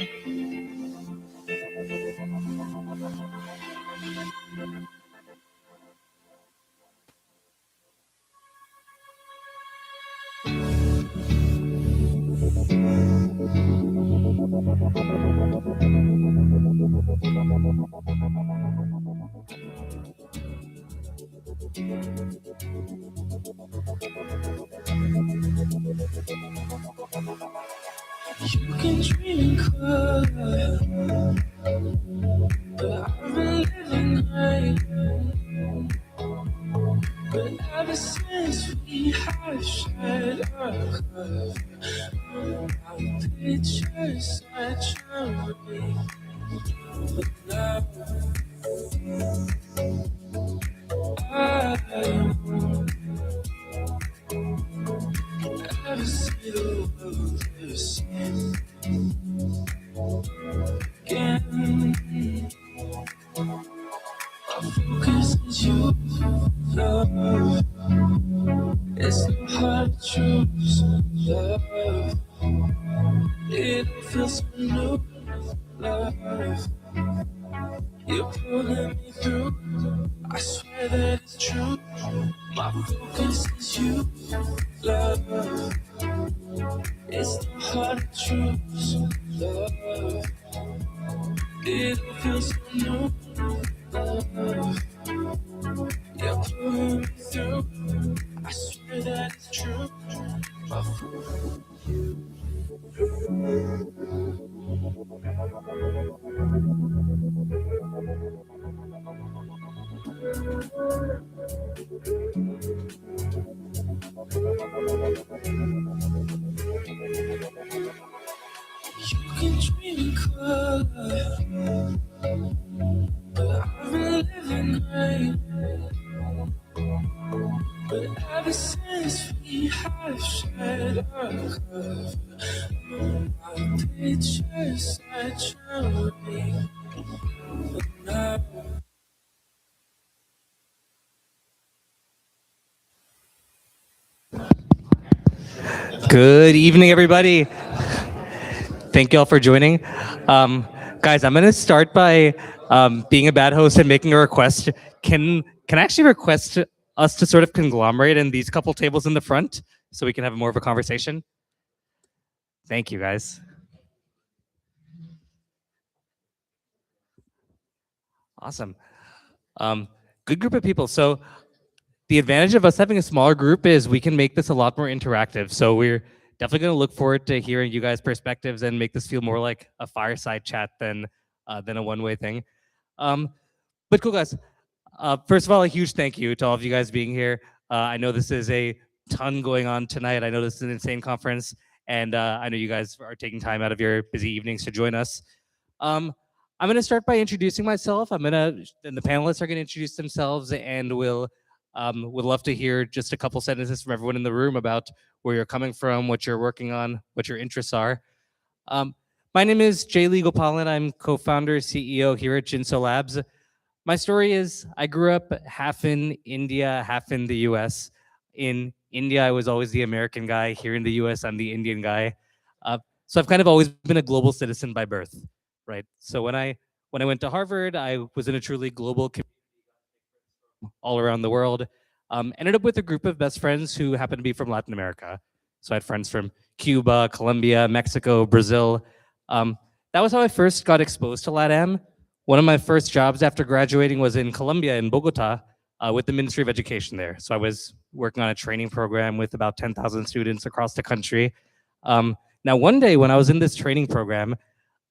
You can dream in color, but I've been living right. But ever since we have shared our cover, our pictures such a relief. But now I never see the world the same again. My focus is you, love. It's so hard to choose love. It feels so new, love. You're pulling me through. I swear that it's true. My focus is you, love. It's not hard to choose love. It feels so new, love. You're pulling me through. I swear that it's true. My focus. You can dream in color, but I've been living right. But ever since we have shared our cover, our pictures such a relief. But now Good evening, everybody. Thank you all for joining. Guys, I'm going to start by being a bad host and making a request. Can I actually request us to sort of conglomerate in these couple tables in the front so we can have more of a conversation? Thank you, guys. Awesome. Good group of people. So the advantage of us having a smaller group is we can make this a lot more interactive. So we're definitely going to look forward to hearing you guys' perspectives and make this feel more like a fireside chat than a one-way thing. But cool, guys. First of all, a huge thank you to all of you guys being here. I know this is a ton going on tonight. I know this is an insane conference, and I know you guys are taking time out of your busy evenings to join us. I'm going to start by introducing myself. And the panelists are going to introduce themselves, and would love to hear just a couple sentences from everyone in the room about where you're coming from, what you're working on, what your interests are. My name is Jay Lee Gopalan. I'm co-founder, CEO here at Jinso Labs. My story is I grew up half in India, half in the US. In India, I was always the American guy. Here in the US, I'm the Indian guy. So I've kind of always been a global citizen by birth, right? So when I went to Harvard, I was in a truly global community all around the world. Ended up with a group of best friends who happened to be from Latin America. So I had friends from Cuba, Colombia, Mexico, Brazil. That was how I first got exposed to LATAM. One of my first jobs after graduating was in Colombia, in Bogota, with the Ministry of Education there. So I was working on a training program with about 10,000 students across the country. Now, one day when I was in this training program,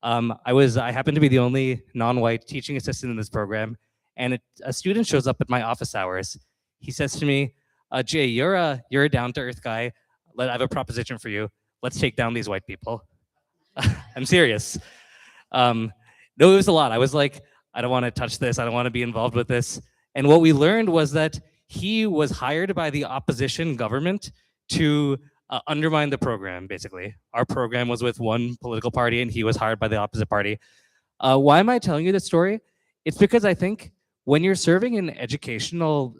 I happened to be the only non-white teaching assistant in this program, and a student shows up at my office hours. He says to me, Jay, you're a down-to-earth guy. I have a proposition for you. Let's take down these white people. I'm serious. No, it was a lot. I was like, I don't want to touch this. I don't want to be involved with this. And what we learned was that he was hired by the opposition government to undermine the program, basically. Our program was with one political party, and he was hired by the opposite party. Why am I telling you this story? It's because I think when you're serving an educational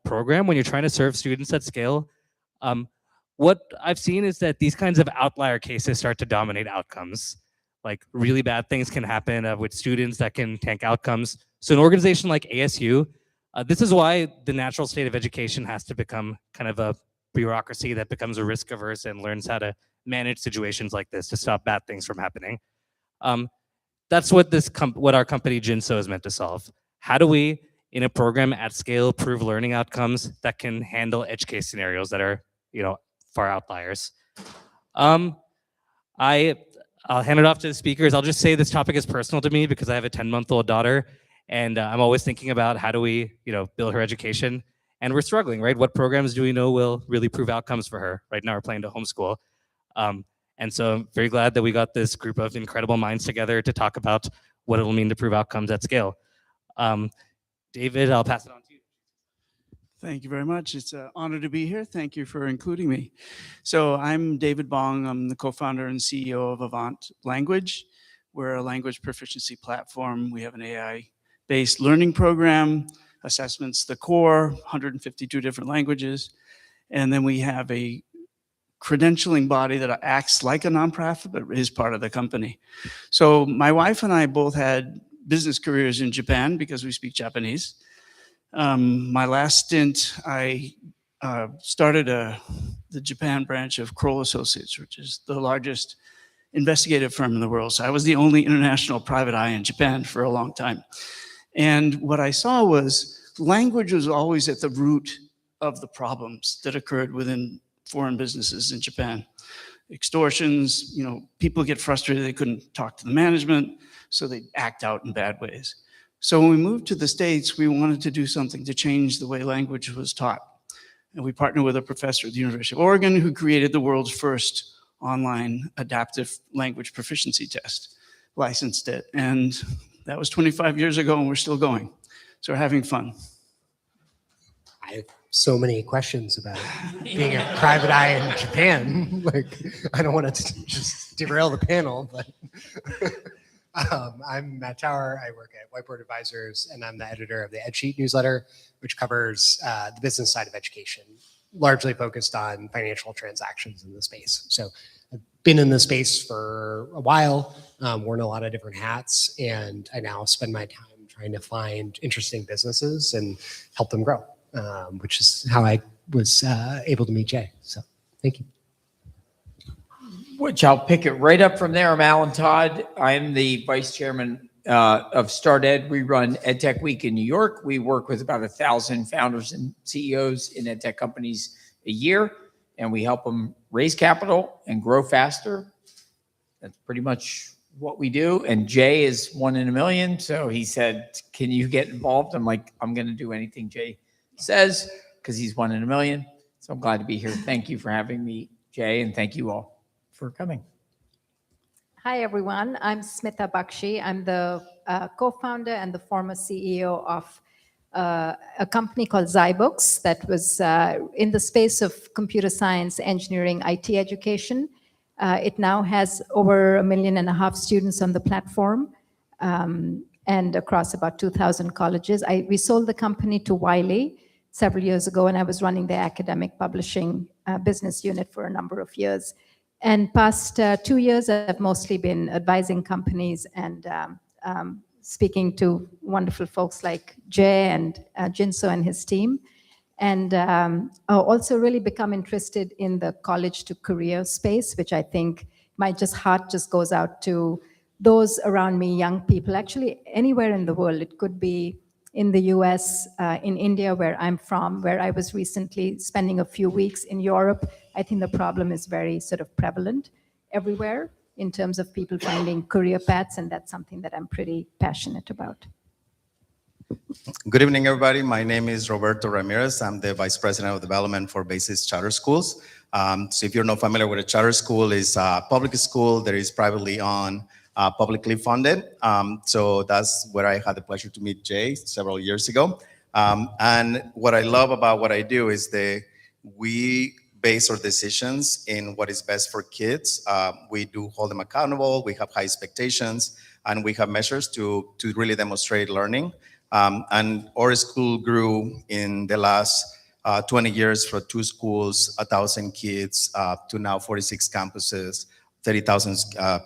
program, when you're trying to serve students at scale, what I've seen is that these kinds of outlier cases start to dominate outcomes. like really bad things can happen with students that can tank outcomes. So an organization like ASU, this is why the natural state of education has to become kind of a bureaucracy that becomes a risk averse and learns how to manage situations like this to stop bad things from happening. That's what what our company Jinso is meant to solve. How do we, in a program at scale, prove learning outcomes that can handle edge case scenarios that are, far outliers? I'll hand it off to the speakers. I'll just say this topic is personal to me because I have a 10-month-old daughter, and I'm always thinking about how do we, build her education. And we're struggling, right? What programs do we know will really prove outcomes for her? Right now, we're planning to homeschool. And so I'm very glad that we got this group of incredible minds together to talk about what it'll mean to prove outcomes at scale. David, I'll pass it on to you. Thank you very much. It's an honor to be here. Thank you for including me. So I'm David Bong. I'm the co-founder and CEO of Avant Language. We're a language proficiency platform. We have an AI-based learning program, assessments the core, 152 different languages. And then we have a credentialing body that acts like a nonprofit, but is part of the company. So my wife and I both had business careers in Japan because we speak Japanese. My last stint, I started the Japan branch of Kroll Associates, which is the largest investigative firm in the world. So I was the only international private eye in Japan for a long time. And what I saw was language was always at the root of the problems that occurred within foreign businesses in Japan. Extortions, people get frustrated, they couldn't talk to the management, so they act out in bad ways. So when we moved to the States, we wanted to do something to change the way language was taught. And we partnered with a professor at the University of Oregon who created the world's first online adaptive language proficiency test, licensed it. And that was 25 years ago, and we're still going. So we're having fun. I have so many questions about being a private eye in Japan. I don't want to just derail the panel, but I'm Matt Tower. I work at Whiteboard Advisors, and I'm the editor of the EdSheet newsletter, which covers the business side of education, largely focused on financial transactions in the space. So I've been in the space for a while, worn a lot of different hats, and I now spend my time trying to find interesting businesses and help them grow. Which is how I was able to meet Jay. So thank you. Which I'll pick it right up from there. I'm Alan Todd. I'm the vice chairman of StartEd. We run EdTech Week in New York. We work with about 1,000 founders and CEOs in EdTech companies a year, and we help them raise capital and grow faster. That's pretty much what we do. And Jay is 1 in a million. So he said, can you get involved? I'm like, I'm going to do anything Jay says, because he's 1 in a million. So I'm glad to be here. Thank you for having me, Jay, and thank you all for coming. Hi, everyone. I'm Smita Bakshi. I'm the co-founder and the former CEO of a company called Zybooks that was in the space of computer science, engineering, IT education. It now has over 1.5 million students on the platform. And across about 2,000 colleges. We sold the company to Wiley several years ago, and I was running the academic publishing business unit for a number of years. And past 2 years, I've mostly been advising companies and speaking to wonderful folks like Jay and Jinso and his team. And also really become interested in the college to career space, which I think my heart just goes out to those around me, young people, actually anywhere in the world. It could be in the US, in India, where I'm from, where I was recently spending a few weeks in Europe. I think the problem is very sort of prevalent everywhere in terms of people finding career paths, and that's something that I'm pretty passionate about. Good evening, everybody. My name is Roberto Ramirez. I'm the Vice President of Development for Basis Charter Schools. So if you're not familiar with a charter school, it's a public school that is privately owned, publicly funded. So that's where I had the pleasure to meet Jay several years ago. And what I love about what I do is that we base our decisions in what is best for kids. We do hold them accountable. We have high expectations, and we have measures to really demonstrate learning. And our school grew in the last 20 years from 2 schools, 1,000 kids, to now 46 campuses 30,000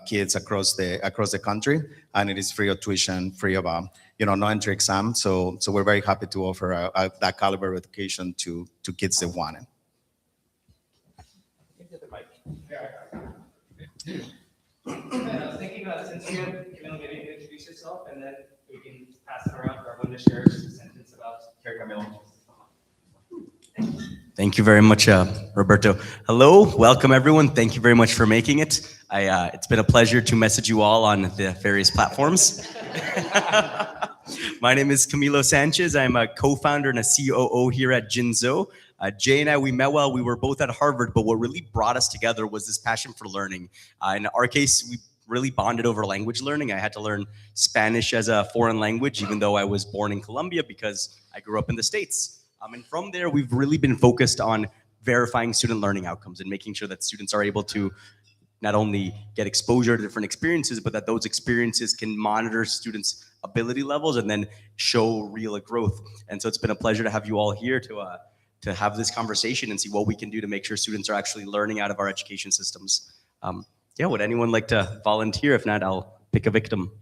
kids across the country, and it is free of tuition, free of no entry exam. So we're very happy to offer that caliber of education to kids that want it. I was thinking since you have maybe introduce yourself, and then we can pass it around for everyone to share just a sentence about Care Camilo. Thank you very much, Roberto. Hello, welcome everyone. Thank you very much for making it. It's been a pleasure to message you all on the various platforms. My name is Camilo Sanchez. I'm a co-founder and a COO here at Jinzo. Jay and I, we met while we were both at Harvard, but what really brought us together was this passion for learning. In our case, we really bonded over language learning. I had to learn Spanish as a foreign language, even though I was born in Colombia because I grew up in the States. And from there, we've really been focused on verifying student learning outcomes and making sure that students are able to not only get exposure to different experiences, but that those experiences can monitor students' ability levels and then show real growth. And so it's been a pleasure to have you all here to have this conversation and see what we can do to make sure students are actually learning out of our education systems. Yeah, would anyone like to volunteer? If not, I'll pick a victim.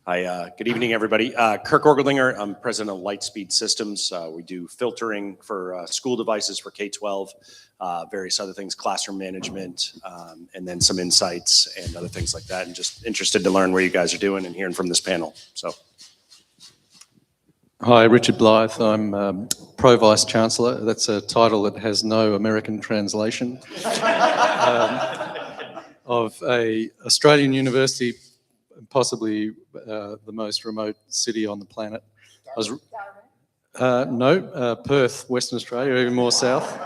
Hi, good evening, everybody. Kirk Orgelinger, I'm president of Lightspeed Systems. We do filtering for school devices for K-12, various other things, classroom management, and then some insights and other things like that. And just interested to learn what you guys are doing and hearing from this panel. So. Hi, Richard Blythe. I'm Pro Vice Chancellor. That's a title that has no American translation of a Australian university, possibly the most remote city on the planet. No, Perth, Western Australia, even more south.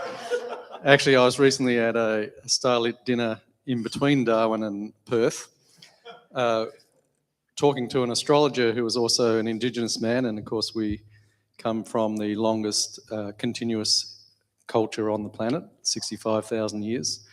Actually, I was recently at a starlit dinner in between Darwin and Perth, talking to an astrologer who was also an Indigenous man, and of course we come from the longest continuous culture on the planet, 65,000 years.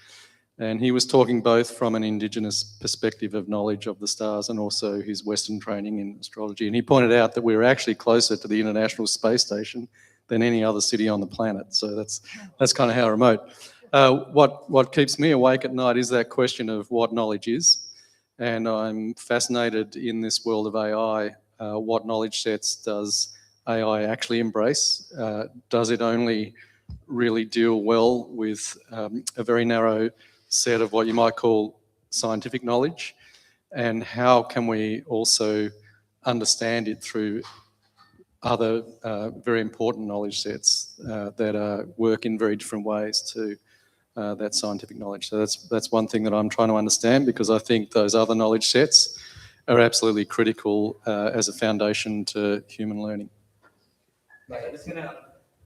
And he was talking both from an Indigenous perspective of knowledge of the stars and also his Western training in astrology. And he pointed out that we were actually closer to the International Space Station than any other city on the planet. So that's kind of how remote. What keeps me awake at night is that question of what knowledge is. And I'm fascinated in this world of AI. What knowledge sets does AI actually embrace? Does it only really deal well with a very narrow set of what you might call scientific knowledge? And how can we also understand it through other very important knowledge sets that work in very different ways to that scientific knowledge? So that's one thing that I'm trying to understand, because I think those other knowledge sets are absolutely critical as a foundation to human learning. I'm just gonna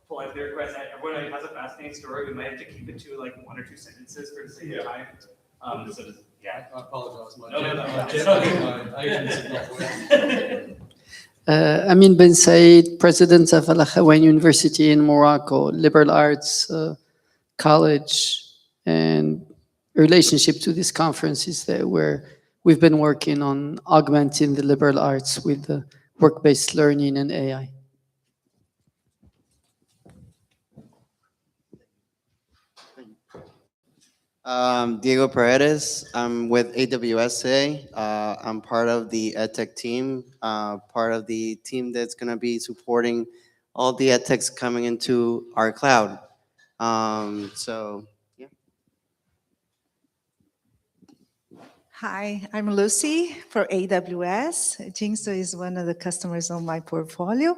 pull out the request. Everyone has a fascinating story. We might have to keep it to like 1 or 2 sentences for the sake of time. So yeah. I apologise. Amin Ben Said, president of Al Akhawain University in Morocco, liberal arts college, and relationship to this conference is that we've been working on augmenting the liberal arts with the work-based learning and AI. Diego Paredes. I'm with AWS today. I'm part of the edtech team, part of the team that's going to be supporting all the edtechs coming into our cloud. So, yeah. Hi, I'm Lucy for AWS. Jinso is one of the customers on my portfolio,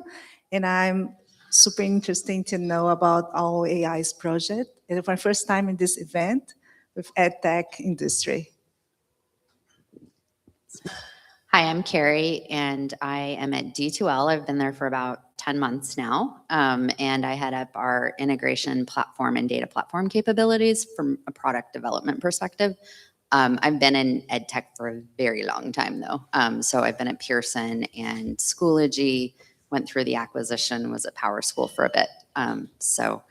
and I'm super interested to know about our AI's project. It's my first time in this event with EdTech industry. Hi, I'm Carrie, and I am at D2L. I've been there for about 10 months now, and I head up our integration platform and data platform capabilities from a product development perspective. I've been in EdTech for a very long time, though. So I've been at Pearson and Schoology, went through the acquisition, was at PowerSchool for a bit. So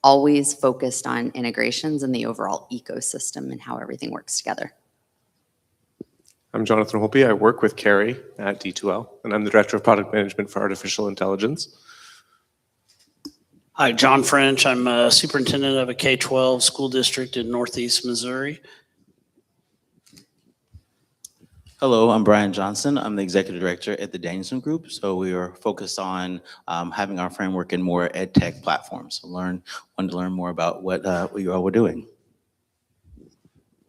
always focused on integrations and the overall ecosystem and how everything works together. I'm Jonathan Holpe. I work with Carrie at D2L, and I'm the Director of Product Management for Artificial Intelligence. Hi, John French. I'm a superintendent of a K-12 school district in Northeast Missouri. Hello, I'm Brian Johnson. I'm the executive director at the Danielson Group. So we are focused on having our framework in more ed tech platforms. So wanted to learn more about what you all were doing.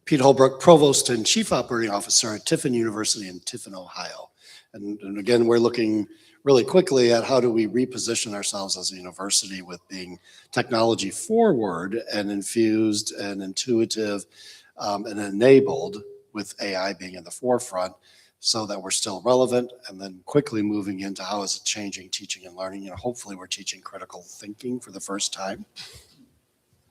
Pete Holbrook, Provost and Chief Operating Officer at Tiffin University in Tiffin, Ohio. And again, we're looking really quickly at how do we reposition ourselves as a university with being technology forward and infused and intuitive and enabled with AI being in the forefront so that we're still relevant, and then quickly moving into how is it changing teaching and learning. Hopefully we're teaching critical thinking for the first time.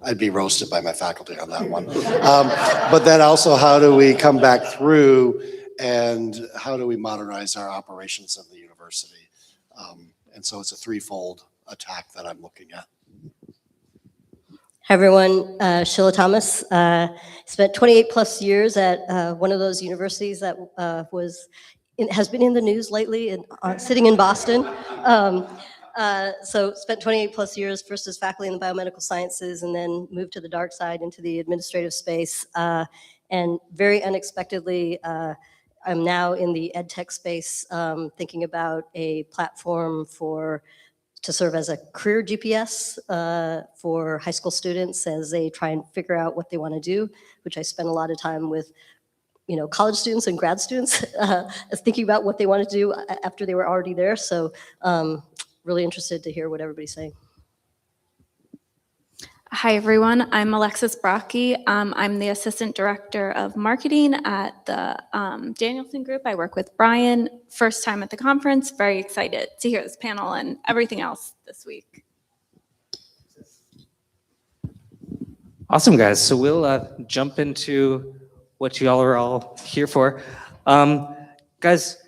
I'd be roasted by my faculty on that one. But then also, how do we come back through and how do we modernize our operations of the university? And so it's a threefold attack that I'm looking at. Hi everyone, Sheila Thomas. Spent 28 plus years at one of those universities that has been in the news lately, and sitting in Boston. So spent 28 plus years first as faculty in the biomedical sciences, and then moved to the dark side into the administrative space. And very unexpectedly, I'm now in the ed tech space, thinking about a platform to serve as a career GPS for high school students as they try and figure out what they want to do, which I spend a lot of time with college students and grad students thinking about what they want to do after they were already there. So really interested to hear what everybody's saying. Hi, everyone. I'm Alexis Brocky. I'm the Assistant Director of Marketing at the Danielson Group. I work with Brian. First time at the conference. Very excited to hear this panel and everything else this week. Awesome, guys. So we'll jump into what you all are all here for. Guys,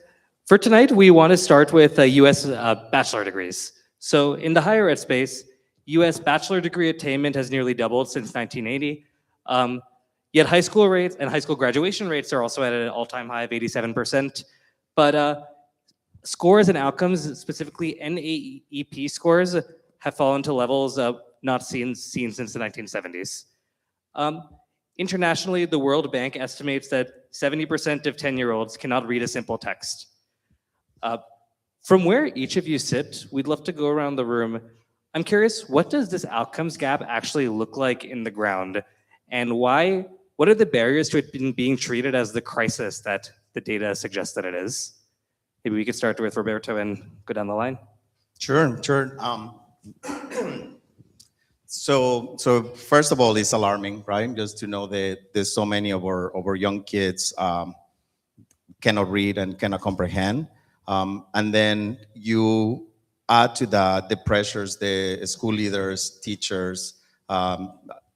for tonight, we want to start with U.S. Bachelor degrees. So in the higher ed space, U.S. bachelor degree attainment has nearly doubled since 1980. Yet high school rates and high school graduation rates are also at an all-time high of 87%. But scores and outcomes, specifically NAEP scores, have fallen to levels not seen since the 1970s. Internationally, the World Bank estimates that 70% of 10-year-olds cannot read a simple text. From where each of you sit, we'd love to go around the room. I'm curious, what does this outcomes gap actually look like in the ground? And what are the barriers to it being treated as the crisis that the data suggests that it is? Maybe we could start with Roberto and go down the line. Sure. So first of all, it's alarming, right? Just to know that there's so many of our young kids cannot read and cannot comprehend. And then you add to that the pressures the school leaders, teachers,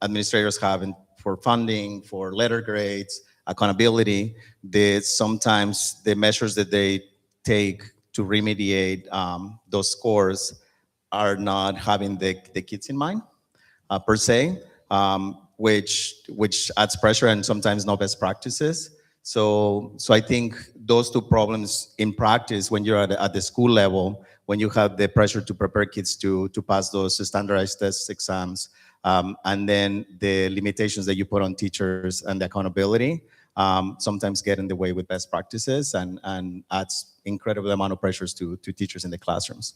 administrators have for funding, for letter grades, accountability, that sometimes the measures that they take to remediate those scores are not having the kids in mind, per se, which adds pressure and sometimes no best practices. So I think those two problems in practice, when you're at the school level, when you have the pressure to prepare kids to pass those standardized tests, exams, and then the limitations that you put on teachers and the accountability, sometimes get in the way with best practices and adds incredible amount of pressures to teachers in the classrooms.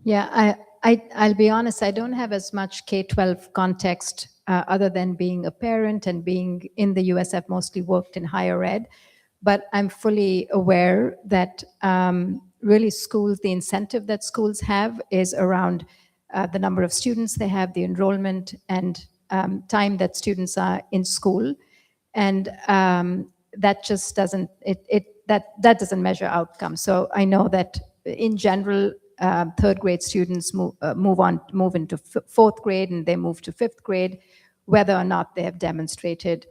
Yeah, I'll be honest, I don't have as much K-12 context other than being a parent and being in the US. I've mostly worked in higher ed, but I'm fully aware that really schools, the incentive that schools have is around the number of students they have, the enrollment, and time that students are in school. And that just doesn't, that doesn't measure outcomes. So I know that in general, third grade students move into fourth grade, and they move to fifth grade, whether or not they have demonstrated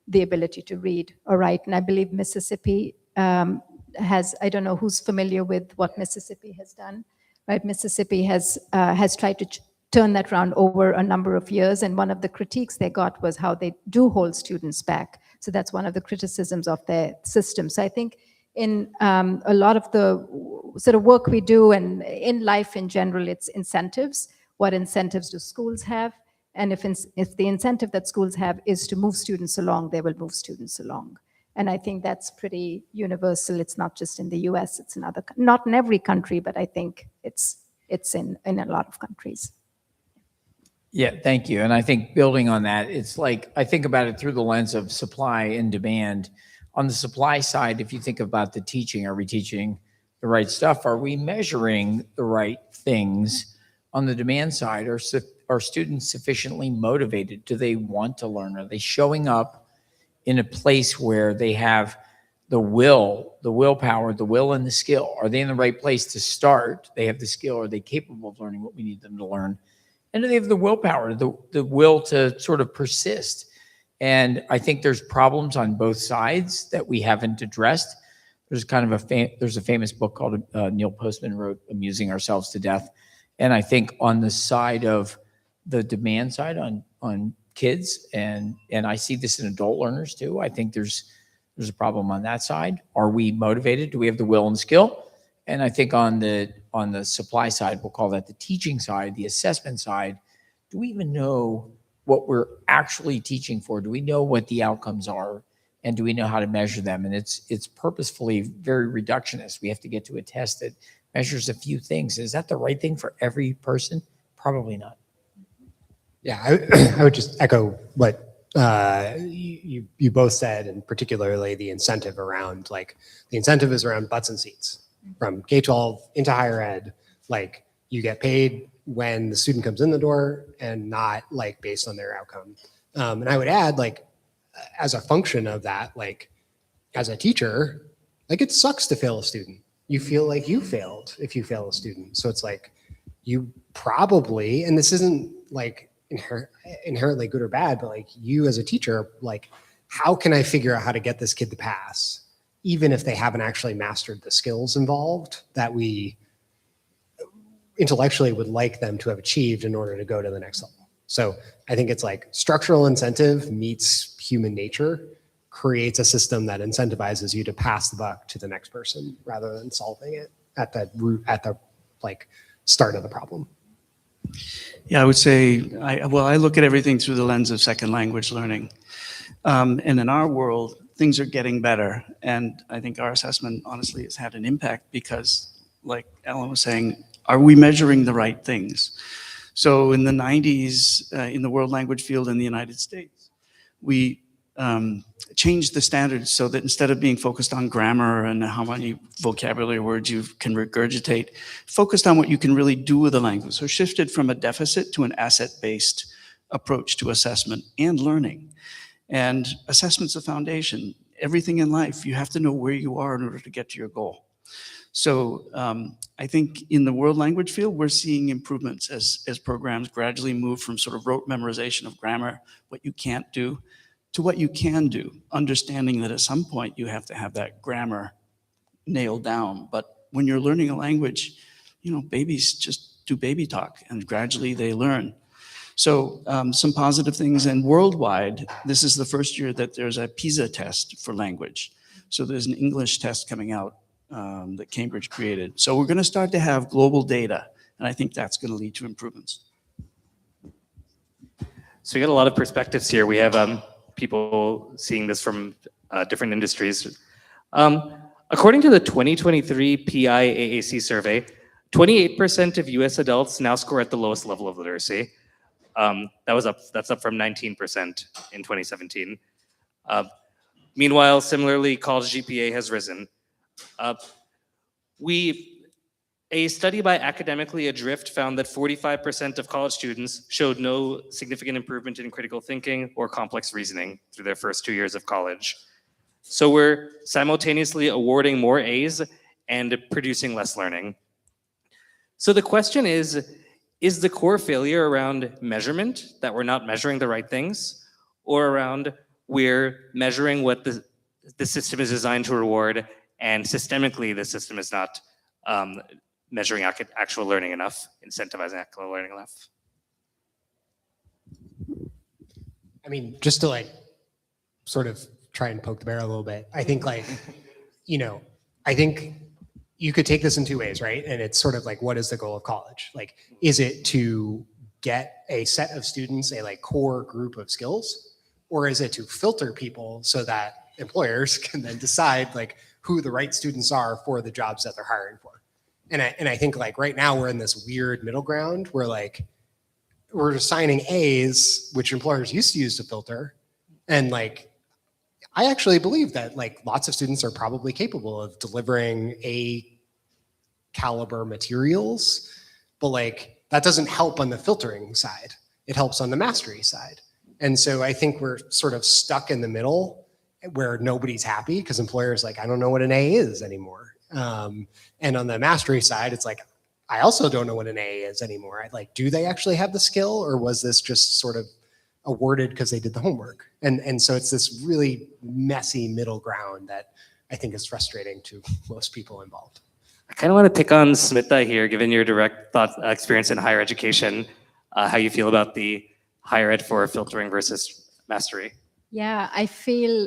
the ability to read or write. And I believe Mississippi has, I don't know who's familiar with what Mississippi has done, right? Mississippi has tried to turn that around over a number of years. And one of the critiques they got was how they do hold students back. So that's one of the criticisms of their system. So I think in a lot of the sort of work we do and in life in general, it's incentives. what incentives do schools have? And if the incentive that schools have is to move students along, they will move students along. And I think that's pretty universal. It's not just in the US, it's in not in every country, but I think it's in a lot of countries. Yeah, thank you. And I think building on that, it's like, I think about it through the lens of supply and demand. On the supply side, if you think about the teaching, are we teaching the right stuff? Are we measuring the right things? On the demand side, are students sufficiently motivated? Do they want to learn? Are they showing up in a place where they have the willpower, the will and the skill? Are they in the right place to start? They have the skill. Are they capable of learning what we need them to learn? And do they have the willpower, the will to sort of persist? And I think there's problems on both sides that we haven't addressed. There's kind of there's a famous book called Neil Postman wrote, Amusing Ourselves to Death. And I think on the side of the demand side on kids, and I see this in adult learners too, I think there's a problem on that side. Are we motivated? Do we have the will and skill? And I think on the supply side, we'll call that the teaching side, the assessment side, do we even know what we're actually teaching for? Do we know what the outcomes are? And do we know how to measure them? And it's purposefully very reductionist. We have to get to a test that measures a few things. Is that the right thing for every person? Probably not. Yeah, I would just echo what you both said, and particularly the incentive around, like, the incentive is around butts and seats. From K-12 into higher ed, like, you get paid when the student comes in the door and not like based on their outcome. And I would add, like, as a function of that, like, as a teacher, like, it sucks to fail a student. You feel like you failed if you fail a student. So it's like, you probably, and this isn't like inherently good or bad, but like, you as a teacher, like, how can I figure out how to get this kid to pass, even if they haven't actually mastered the skills involved that we intellectually would like them to have achieved in order to go to the next level. So I think it's like structural incentive meets human nature, creates a system that incentivizes you to pass the buck to the next person rather than solving it at the root, at the like start of the problem. Yeah, I would say, I look at everything through the lens of second language learning. And in our world, things are getting better. And I think our assessment honestly has had an impact because, like Ellen was saying, are we measuring the right things? So in the 90s, in the world language field in the United States, we changed the standards so that instead of being focused on grammar and how many vocabulary words you can regurgitate, focused on what you can really do with the language. So shifted from a deficit to an asset-based approach to assessment and learning. And assessment's a foundation. Everything in life, you have to know where you are in order to get to your goal. So I think in the world language field, we're seeing improvements as programs gradually move from sort of rote memorization of grammar, what you can't do, to what you can do, understanding that at some point you have to have that grammar nailed down. But when you're learning a language, you know, babies just do baby talk and gradually they learn. So some positive things, and worldwide, this is the first year that there's a PISA test for language. So there's an English test coming out that Cambridge created. So we're gonna start to have global data, and I think that's gonna lead to improvements. So we got a lot of perspectives here. We have people seeing this from different industries. According to the 2023 PIAAC survey, 28% of US adults now score at the lowest level of literacy. That's up from 19% in 2017. Meanwhile, similarly, college GPA has risen. A study by Academically Adrift found that 45% of college students showed no significant improvement in critical thinking or complex reasoning through their first 2 years of college. So we're simultaneously awarding more A's and producing less learning. So the question is the core failure around measurement, that we're not measuring the right things, or around we're measuring what the system is designed to reward, and systemically the system is not measuring actual learning enough, incentivizing actual learning enough? I mean, just to like sort of try and poke the bear a little bit, I think like, you know, I think you could take this in two ways, right? And it's sort of like, what is the goal of college? Like, is it to get a set of students, a like core group of skills, or is it to filter people so that employers can then decide like who the right students are for the jobs that they're hiring for? And I think like right now we're in this weird middle ground where like we're assigning A's, which employers used to use to filter, and like I actually believe that like lots of students are probably capable of delivering A caliber materials, but like that doesn't help on the filtering side. It helps on the mastery side. And so I think we're sort of stuck in the middle where nobody's happy because employers like, I don't know what an A is anymore. And on the mastery side, it's like, I also don't know what an A is anymore. I like, do they actually have the skill, or was this just sort of awarded because they did the homework? And so it's this really messy middle ground that I think is frustrating to most people involved. I kind of want to pick on Smita here, given your direct experience in higher education, how you feel about the higher ed for filtering versus mastery. Yeah, I feel,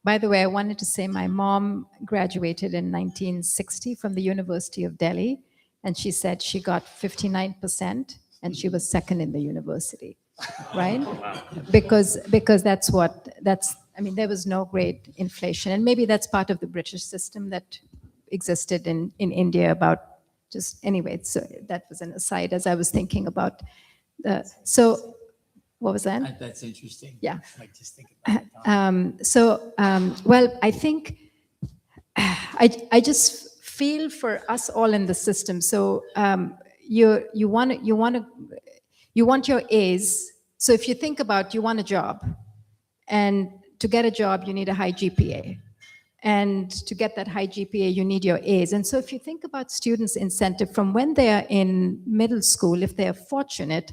by the way, I wanted to say my mom graduated in 1960 from the University of Delhi, and she said she got 59% and she was second in the university, right? Because I mean, there was no great inflation, and maybe that's part of the British system that existed in India about just, anyway, so that was an aside as I was thinking about, so what was that? That's interesting. Yeah. Like just think about it. Well, I think I just feel for us all in the system. So you want your A's. So if you think about, you want a job, and to get a job you need a high GPA, and to get that high GPA you need your A's. And so if you think about students' incentive from when they are in middle school, if they are fortunate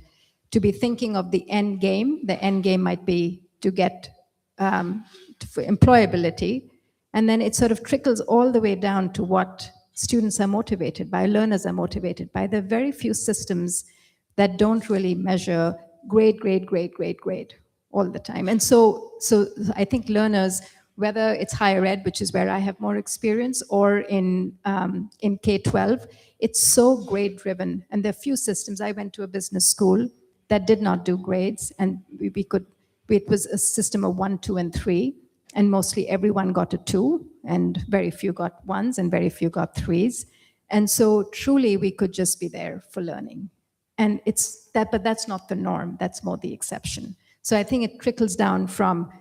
to be thinking of the end game might be to get for employability, and then it sort of trickles all the way down to what students are motivated by, learners are motivated by. There are very few systems that don't really measure grade all the time. And so I think learners, whether it's higher ed, which is where I have more experience, or in K-12, it's so grade driven. And there are few systems. I went to a business school that did not do grades, and it was a system of 1, 2, and 3, and mostly everyone got a 2, and very few got 1s, and very few got 3s. And so truly we could just be there for learning. And it's that, but that's not the norm, that's more the exception. So I think it trickles down from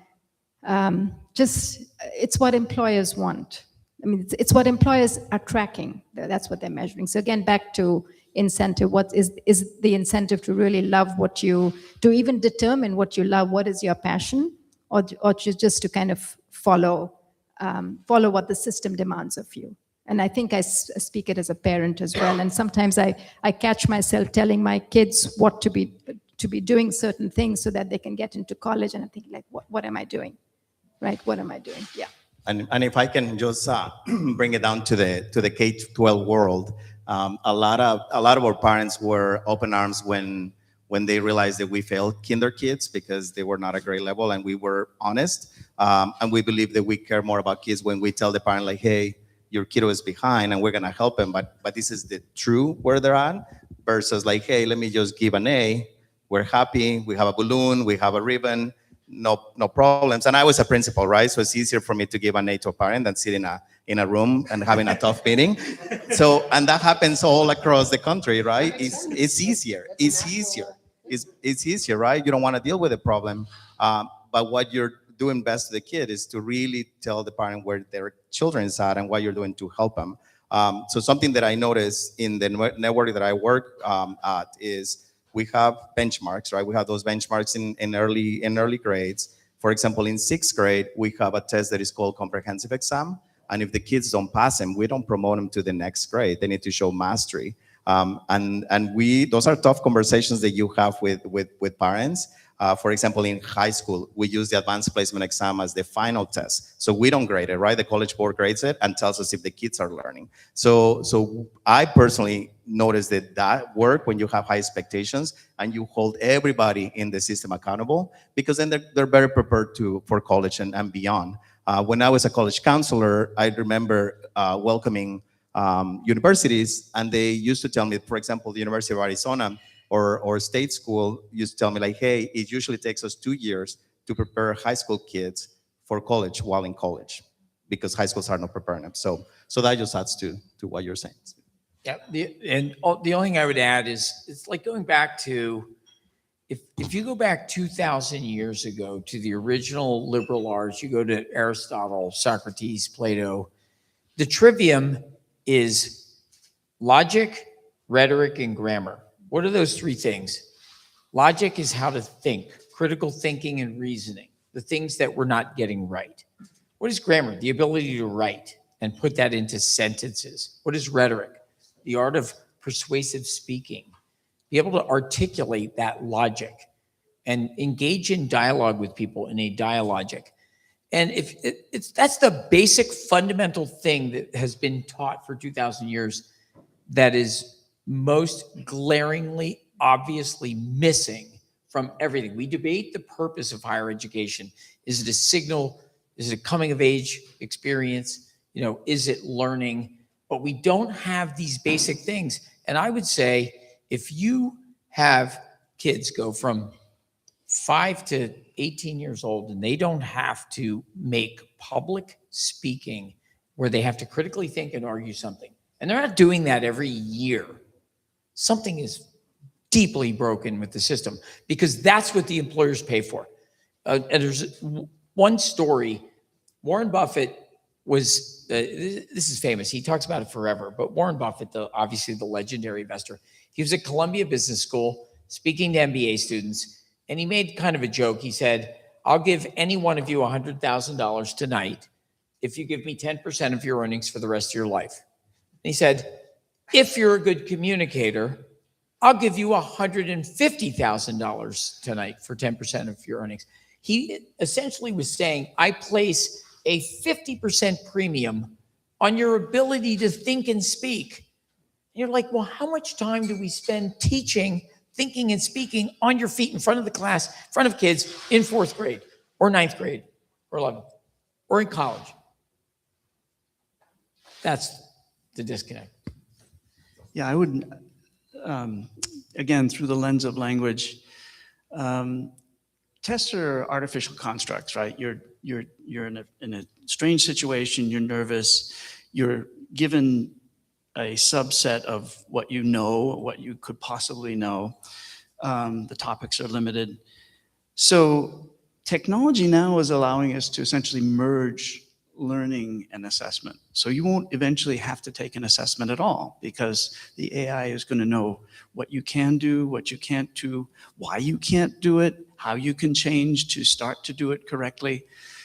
it's what employers want. I mean, it's what employers are tracking. That's what they're measuring. So again, back to incentive, what is the incentive to really love what to even determine what you love, what is your passion, or just to kind of follow what the system demands of you. And I think I speak it as a parent as well. And sometimes I catch myself telling my kids what to be doing certain things so that they can get into college, and I'm thinking like, what am I doing? Right? What am I doing? Yeah. And if I can just bring it down to the K-12 world, a lot of our parents were open arms when they realized that we failed kinder kids because they were not at grade level, and we were honest. And we believe that we care more about kids when we tell the parent like, hey, your kiddo is behind and we're gonna help them, but this is the true where they're at, versus like, hey, let me just give an A. We're happy, we have a balloon, we have a ribbon, no problems. And I was a principal, right? So it's easier for me to give an A to a parent than sit in a room and having a tough meeting. So, and that happens all across the country, right? It's easier, right? You don't want to deal with the problem. But what you're doing best to the kid is to really tell the parent where their children is at and what you're doing to help them. So something that I noticed in the network that I work at is we have benchmarks, right? We have those benchmarks in early grades. For example, in 6th grade, we have a test that is called comprehensive exam. And if the kids don't pass them, we don't promote them to the next grade. They need to show mastery. And those are tough conversations that you have with parents. For example, in high school, we use the advanced placement exam as the final test. So we don't grade it, right? The College Board grades it and tells us if the kids are learning. So I personally noticed that work when you have high expectations and you hold everybody in the system accountable, because then they're better prepared for college and beyond. When I was a college counselor, I remember welcoming universities, and they used to tell me, for example, the University of Arizona or state school used to tell me like, hey, it usually takes us 2 years to prepare high school kids for college while in college, because high schools are not preparing them. So that just adds to what you're saying. Yeah, the only thing I would add is it's like going back to, if you go back 2,000 years ago to the original liberal arts, you go to Aristotle, Socrates, Plato, the trivium is logic, rhetoric, and grammar. What are those three things? Logic is how to think, critical thinking and reasoning, the things that we're not getting right. What is grammar? The ability to write and put that into sentences. What is rhetoric? The art of persuasive speaking. Be able to articulate that logic and engage in dialogue with people in a dialogic. And that's the basic fundamental thing that has been taught for 2,000 years that is most glaringly, obviously missing from everything. We debate the purpose of higher education. Is it a signal? Is it a coming of age experience? Is it learning? But we don't have these basic things. And I would say if you have kids go from 5 to 18 years old and they don't have to make public speaking where they have to critically think and argue something, and they're not doing that every year, something is deeply broken with the system, because that's what the employers pay for. And there's one story. Warren Buffett was, this is famous, he talks about it forever, but Warren Buffett, obviously the legendary investor, he was at Columbia Business School speaking to MBA students, and he made kind of a joke. He said, I'll give any one of you $100,000 tonight if you give me 10% of your earnings for the rest of your life. And he said, if you're a good communicator, I'll give you $150,000 tonight for 10% of your earnings. He essentially was saying, I place a 50% premium on your ability to think and speak. And you're like, well, how much time do we spend teaching, thinking and speaking on your feet in front of the class, in front of kids in 4th grade or 9th grade or 11th or in college? That's the disconnect. Yeah, I would, again, through the lens of language, tests are artificial constructs, right? You're in a strange situation, you're nervous, you're given a subset of what you know, what you could possibly know. The topics are limited. So technology now is allowing us to essentially merge learning and assessment. So you won't eventually have to take an assessment at all, because the AI is going to know what you can do, what you can't do, why you can't do it, how you can change to start to do it correctly.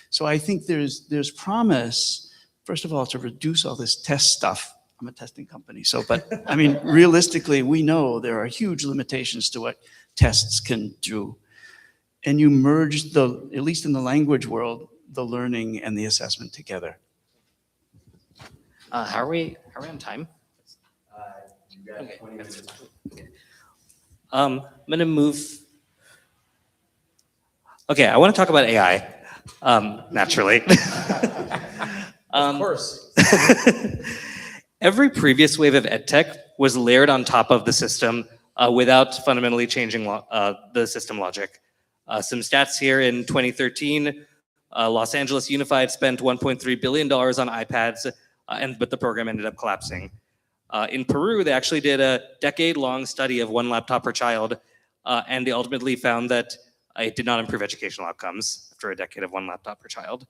So I think there's promise, first of all, to reduce all this test stuff. I'm a testing company, but I mean, realistically, we know there are huge limitations to what tests can do. And you merge at least in the language world, the learning and the assessment together. How are we on time? Okay. I'm gonna move. Okay, I want to talk about AI, naturally. Of course. Every previous wave of edtech was layered on top of the system without fundamentally changing the system logic. Some stats here: in 2013, Los Angeles Unified spent $1.3 billion on iPads, but the program ended up collapsing. In Peru, they actually did a decade-long study of one laptop per child, and they ultimately found that it did not improve educational outcomes after a decade of one laptop per child.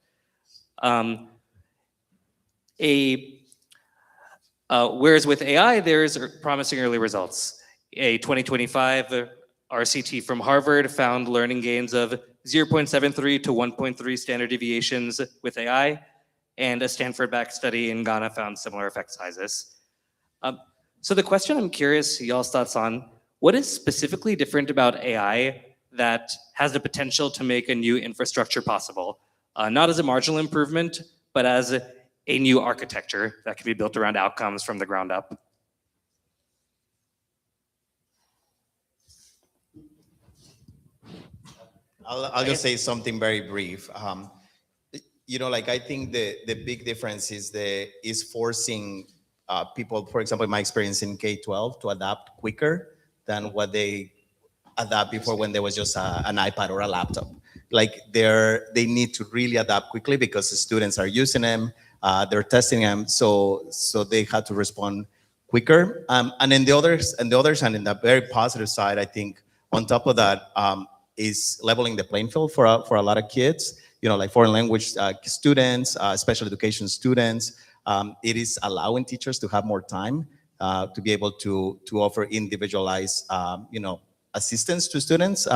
Whereas with AI, there's promising early results. A 2025 RCT from Harvard found learning gains of 0.73 to 1.3 standard deviations with AI, and a Stanford-backed study in Ghana found similar effect sizes. So the question I'm curious y'all's thoughts on, what is specifically different about AI that has the potential to make a new infrastructure possible? Not as a marginal improvement, but as a new architecture that can be built around outcomes from the ground up. I'll just say something very brief. like I think the big difference is forcing people, for example, in my experience in K-12, to adapt quicker than what they adapt before when there was just an iPad or a laptop. Like they need to really adapt quickly because the students are using them, they're testing them, so they had to respond quicker. And in the others, and in the very positive side, I think on top of that is leveling the playing field for a lot of kids. Like foreign language students, special education students. It is allowing teachers to have more time to be able to offer individualized, assistance to students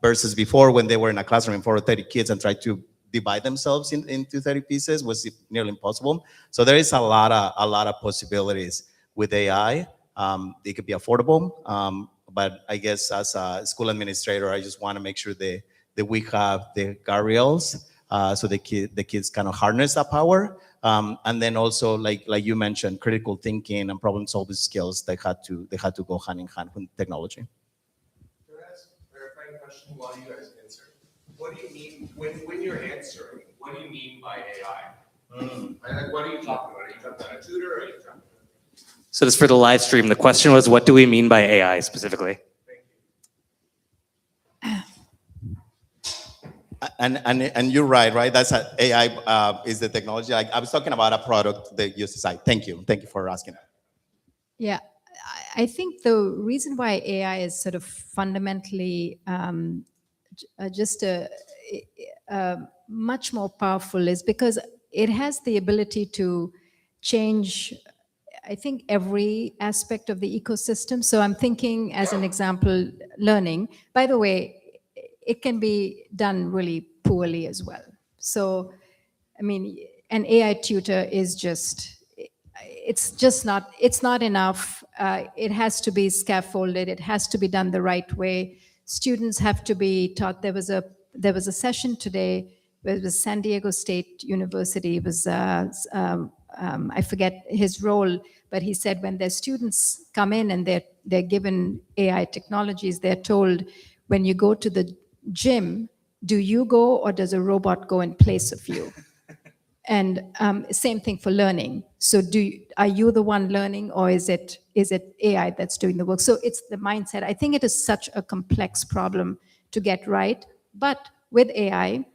versus before when they were in a classroom in 30 kids and tried to divide themselves into 30 pieces was nearly impossible. So there is a lot of possibilities with AI. They could be affordable, but I guess as a school administrator, I just want to make sure that we have the guardrails so the kids kind of harness that power. And then also, like you mentioned, critical thinking and problem solving skills, they had to go hand in hand with technology. Can I ask a clarifying question while you guys answer? What do you mean when you're answering? What do you mean by AI? What are you talking about? Are you talking about a tutor, or are you talking about? So this for the live stream. The question was, what do we mean by AI specifically? And you're right? That's AI is the technology. I was talking about a product that uses AI. Thank you for asking. Yeah, I think the reason why AI is sort of fundamentally just much more powerful is because it has the ability to change, I think, every aspect of the ecosystem. So I'm thinking, as an example, learning. By the way, it can be done really poorly as well. So, I mean, an AI tutor is it's not enough. It has to be scaffolded. It has to be done the right way. Students have to be taught. There was a session today where it was San Diego State University. It was I forget his role, but he said when their students come in and they're given AI technologies, they're told, when you go to the gym, do you go or does a robot go in place of you? And same thing for learning. So are you the one learning, or is it AI that's doing the work? So it's the mindset. I think it is such a complex problem to get right. But with AI,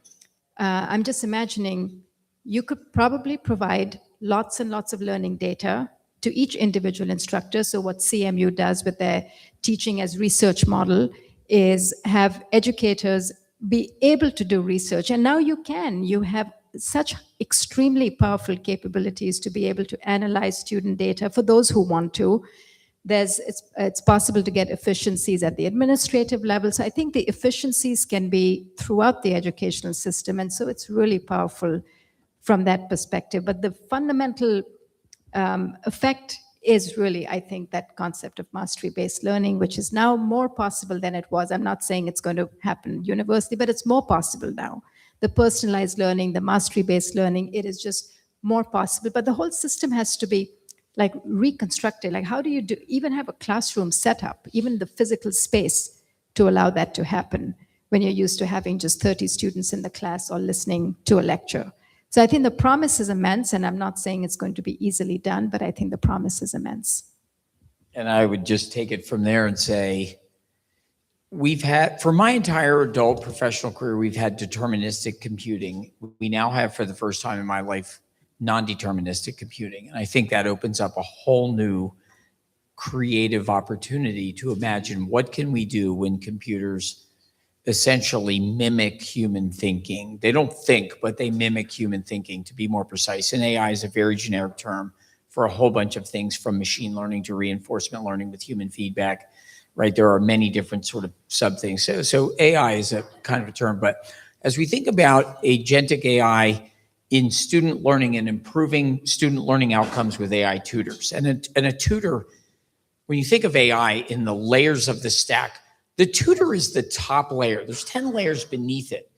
I'm just imagining you could probably provide lots and lots of learning data to each individual instructor. So what CMU does with their teaching as research model is have educators be able to do research. And now you have such extremely powerful capabilities to be able to analyze student data for those who want to. It's possible to get efficiencies at the administrative level. So I think the efficiencies can be throughout the educational system. And so it's really powerful from that perspective. But the fundamental effect is really, I think, that concept of mastery-based learning, which is now more possible than it was. I'm not saying it's going to happen universally, but it's more possible now. The personalized learning, the mastery-based learning, it is just more possible. But the whole system has to be like reconstructed. Like, how do you even have a classroom set up, even the physical space to allow that to happen when you're used to having just 30 students in the class or listening to a lecture? So I think the promise is immense, and I'm not saying it's going to be easily done, but I think the promise is immense. And I would just take it from there and say, for my entire adult professional career, we've had deterministic computing. We now have, for the first time in my life, non-deterministic computing. And I think that opens up a whole new creative opportunity to imagine what can we do when computers essentially mimic human thinking. They don't think, but they mimic human thinking, to be more precise. And AI is a very generic term for a whole bunch of things, from machine learning to reinforcement learning with human feedback, right? There are many different sort of sub things. So AI is a kind of a term, but as we think about agentic AI in student learning and improving student learning outcomes with AI tutors, and a tutor, when you think of AI in the layers of the stack, the tutor is the top layer. There's 10 layers beneath it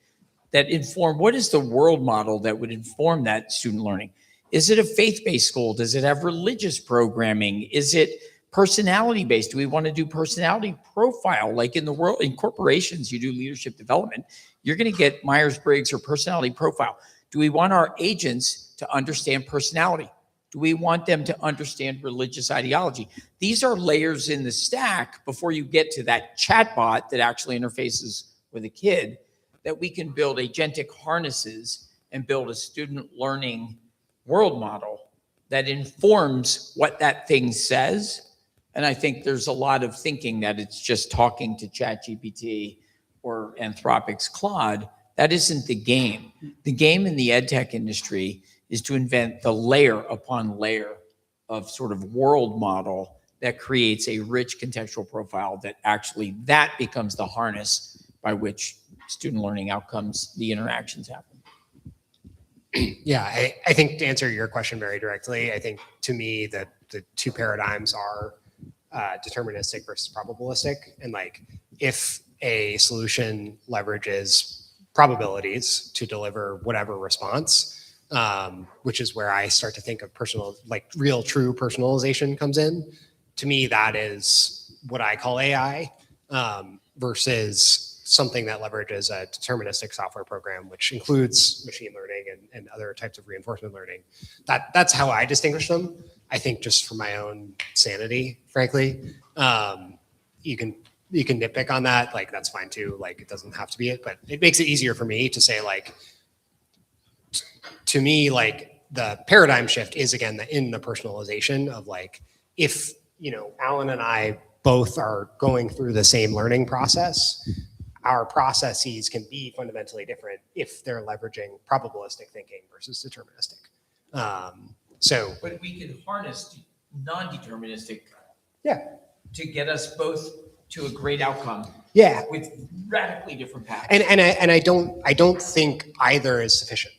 that inform what is the world model that would inform that student learning. Is it a faith-based school? Does it have religious programming? Is it personality-based? Do we want to do personality profile? Like in the world, in corporations, you do leadership development, you're going to get Myers-Briggs or personality profile. Do we want our agents to understand personality? Do we want them to understand religious ideology? These are layers in the stack before you get to that chatbot that actually interfaces with a kid, that we can build agentic harnesses and build a student learning world model that informs what that thing says. And I think there's a lot of thinking that it's just talking to ChatGPT or Anthropic's Claude. That isn't the game. The game in the edtech industry is to invent the layer upon layer of sort of world model that creates a rich contextual profile that actually that becomes the harness by which student learning outcomes, the interactions happen. Yeah, I think to answer your question very directly, I think to me that the two paradigms are deterministic versus probabilistic. And like if a solution leverages probabilities to deliver whatever response, which is where I start to think of real true personalization comes in. To me, that is what I call AI versus something that leverages a deterministic software program, which includes machine learning and other types of reinforcement learning. That's how I distinguish them. I think just for my own sanity, frankly, you can nitpick on that. Like that's fine too. Like it doesn't have to be it, but it makes it easier for me to say like, to me, like the paradigm shift is again in the personalization of like, if Alan and I both are going through the same learning process, our processes can be fundamentally different if they're leveraging probabilistic thinking versus deterministic. But we can harness non-deterministic to get us both to a great outcome. Yeah. With radically different paths. And I don't think either is sufficient.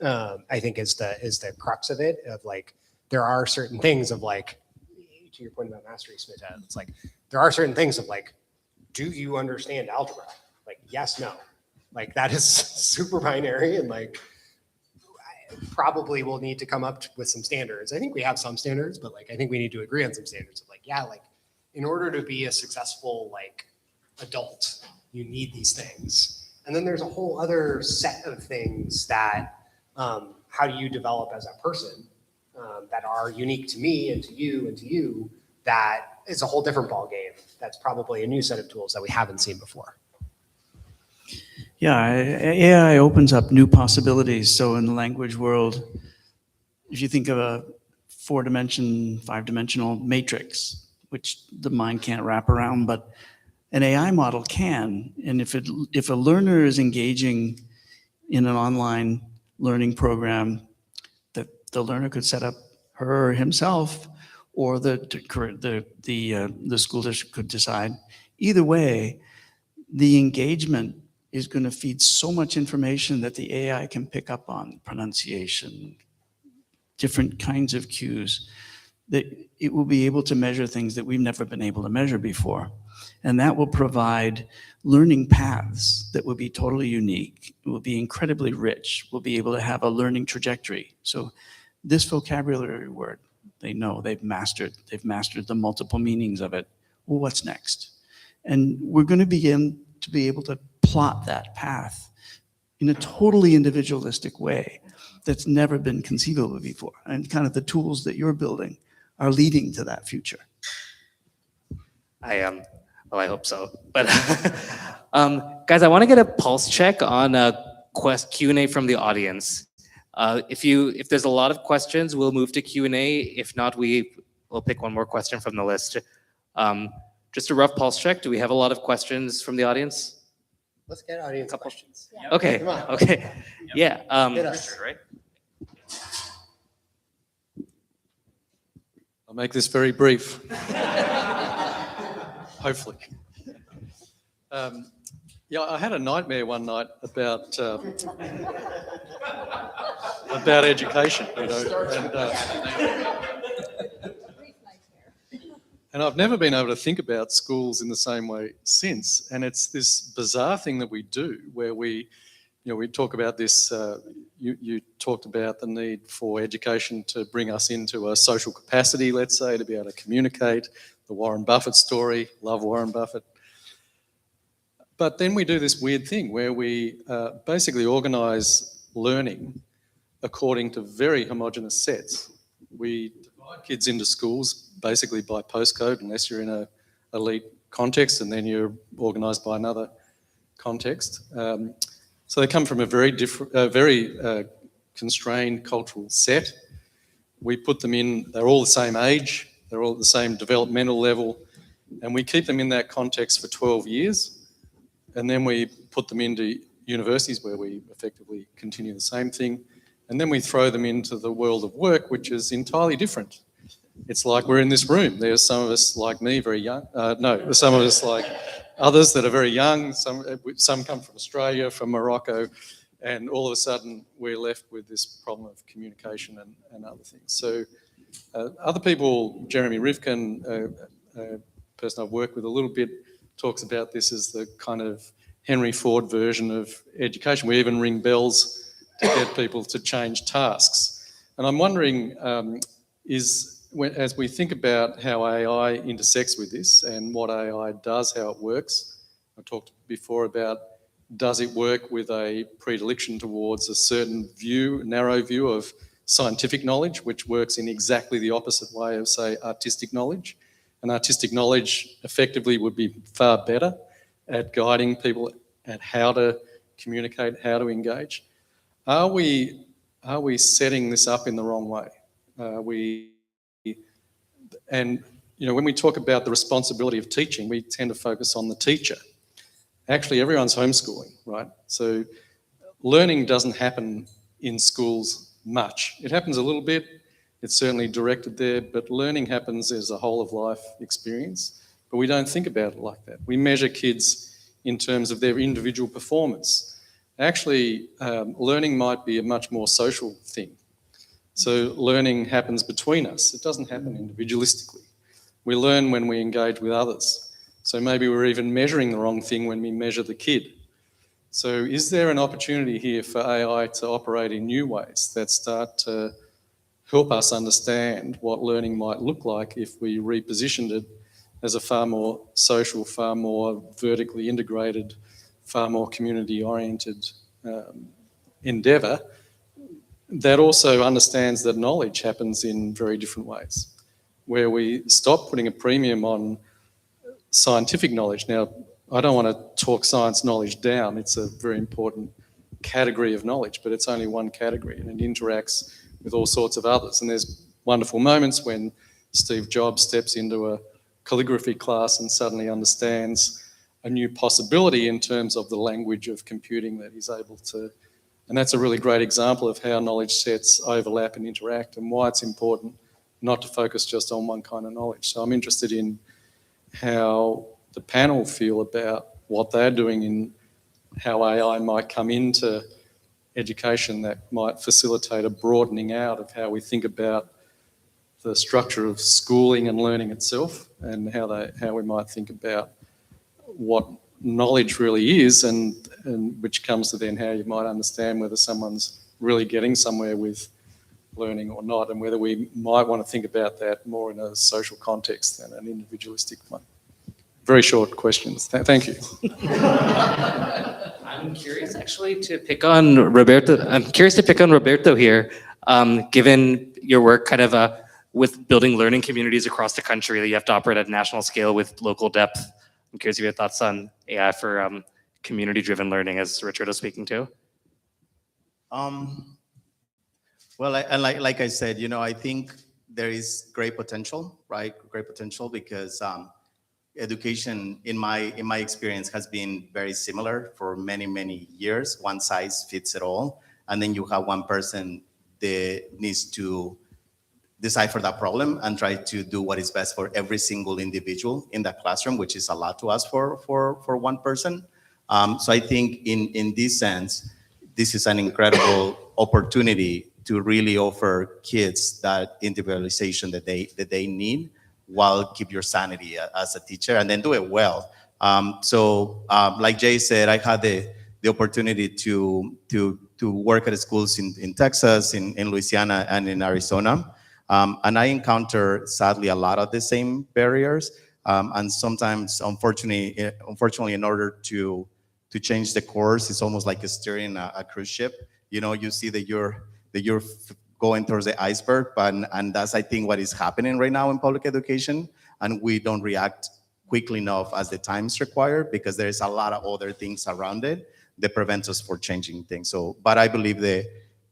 I think is the crux of it, of like there are certain things of like, to your point about mastery, Smita, it's like there are certain things of like, do you understand algebra? Like yes, no. Like that is super binary, and like probably we'll need to come up with some standards. I think we have some standards, but like I think we need to agree on some standards of like, yeah, like in order to be a successful like adult, you need these things. And then there's a whole other set of things that how do you develop as a person that are unique to me and to you, that is a whole different ballgame. That's probably a new set of tools that we haven't seen before. Yeah, AI opens up new possibilities. So in the language world, if you think of a 5-dimensional matrix, which the mind can't wrap around, but an AI model can. And if a learner is engaging in an online learning program, that the learner could set up her or himself, or the school district could decide. Either way, the engagement is going to feed so much information that the AI can pick up on pronunciation, different kinds of cues, that it will be able to measure things that we've never been able to measure before. And that will provide learning paths that will be totally unique, will be incredibly rich, will be able to have a learning trajectory. So this vocabulary word, they know, they've mastered the multiple meanings of it. Well, what's next? And we're going to begin to be able to plot that path in a totally individualistic way that's never been conceivable before. And kind of the tools that you're building are leading to that future. Well, I hope so. But guys, I want to get a pulse check on Q&A from the audience. If there's a lot of questions, we'll move to Q&A. If not, we'll pick one more question from the list. Just a rough pulse check. Do we have a lot of questions from the audience? Let's get audience questions. Okay. Come on. Okay. Yeah. Richard, right? I'll make this very brief. Hopefully. Yeah, I had a nightmare one night about education, and I've never been able to think about schools in the same way since. And it's this bizarre thing that we do where we talk about this, you talked about the need for education to bring us into a social capacity, let's say, to be able to communicate, the Warren Buffett story, love Warren Buffett. But then we do this weird thing where we basically organise learning according to very homogenous sets. We divide kids into schools basically by postcode, unless you're in a elite context, and then you're organised by another context. So they come from a very different, very constrained cultural set. We put them in, they're all the same age, they're all at the same developmental level, and we keep them in that context for 12 years. And then we put them into universities where we effectively continue the same thing. And then we throw them into the world of work, which is entirely different. It's like we're in this room. There's some of us like me, very young. No, there's some of us like others that are very young. Some come from Australia, from Morocco, and all of a sudden we're left with this problem of communication and other things. So other people, Jeremy Rivkin, a person I've worked with a little bit, talks about this as the kind of Henry Ford version of education. We even ring bells to get people to change tasks. And I'm wondering, as we think about how AI intersects with this and what AI does, how it works, I talked before about, does it work with a predilection towards a certain view, narrow view of scientific knowledge, which works in exactly the opposite way of, say, artistic knowledge? And artistic knowledge effectively would be far better at guiding people at how to communicate, how to engage. Are we setting this up in the wrong way? And when we talk about the responsibility of teaching, we tend to focus on the teacher. Actually, everyone's homeschooling, right? So learning doesn't happen in schools much. It happens a little bit. It's certainly directed there, but learning happens as a whole of life experience. But we don't think about it like that. We measure kids in terms of their individual performance. Actually, learning might be a much more social thing. So learning happens between us. It doesn't happen individualistically. We learn when we engage with others. So maybe we're even measuring the wrong thing when we measure the kid. So is there an opportunity here for AI to operate in new ways that start to help us understand what learning might look like if we repositioned it as a far more social, far more vertically integrated, far more community-oriented endeavour that also understands that knowledge happens in very different ways, where we stop putting a premium on scientific knowledge. Now, I don't want to talk science knowledge down. It's a very important category of knowledge, but it's only one category, and it interacts with all sorts of others. And there's wonderful moments when Steve Jobs steps into a calligraphy class and suddenly understands a new possibility in terms of the language of computing that he's able to. And that's a really great example of how knowledge sets overlap and interact, and why it's important not to focus just on one kind of knowledge. So I'm interested in how the panel feel about what they're doing in how AI might come into education that might facilitate a broadening out of how we think about the structure of schooling and learning itself, and how we might think about what knowledge really is, and which comes to then how you might understand whether someone's really getting somewhere with learning or not, and whether we might want to think about that more in a social context than an individualistic one. Very short questions. Thank you. I'm curious actually to pick on Roberto. I'm curious to pick on Roberto here, given your work kind of with building learning communities across the country that you have to operate at a national scale with local depth. I'm curious if you have thoughts on AI for community-driven learning, as Richard was speaking to. Well, like I said, I think there is great potential, right? Great potential, because education, in my experience, has been very similar for many, many years. One size fits it all. And then you have one person that needs to decipher that problem and try to do what is best for every single individual in that classroom, which is a lot to ask for one person. So I think in this sense, this is an incredible opportunity to really offer kids that individualization that they need, while keep your sanity as a teacher, and then do it well. Like Jay said, I had the opportunity to work at schools in Texas, in Louisiana, and in Arizona. And I encounter, sadly, a lot of the same barriers. And sometimes, unfortunately, in order to change the course, it's almost like steering a cruise ship. You see that you're going towards the iceberg, and that's, I think, what is happening right now in public education, and we don't react quickly enough as the times require, because there's a lot of other things around it that prevents us from changing things. So, but I believe the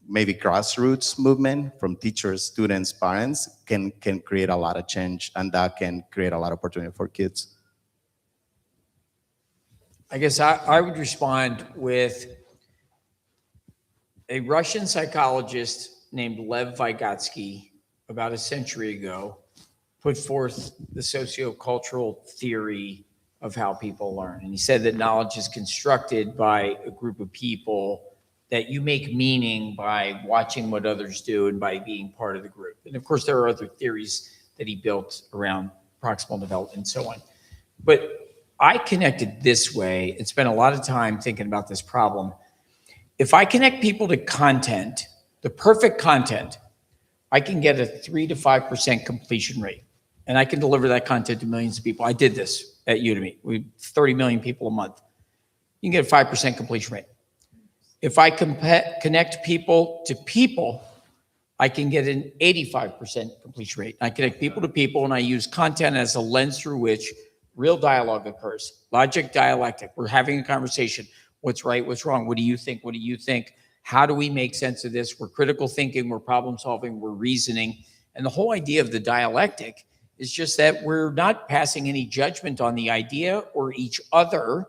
maybe grassroots movement from teachers, students, parents can create a lot of change, and that can create a lot of opportunity for kids. I guess I would respond with a Russian psychologist named Lev Vygotsky about a century ago put forth the sociocultural theory of how people learn. And he said that knowledge is constructed by a group of people, that you make meaning by watching what others do and by being part of the group. And of course, there are other theories that he built around proximal development and so on. But I connected this way and spent a lot of time thinking about this problem. If I connect people to content, the perfect content, I can get a 3 to 5% completion rate. And I can deliver that content to millions of people. I did this at Udemy. We 30 million people a month. You can get a 5% completion rate. If I connect people to people, I can get an 85% completion rate. I connect people to people, and I use content as a lens through which real dialogue occurs. Logic, dialectic. We're having a conversation. What's right? What's wrong? What do you think? What do you think? How do we make sense of this? We're critical thinking. We're problem solving. We're reasoning. And the whole idea of the dialectic is just that we're not passing any judgment on the idea or each other.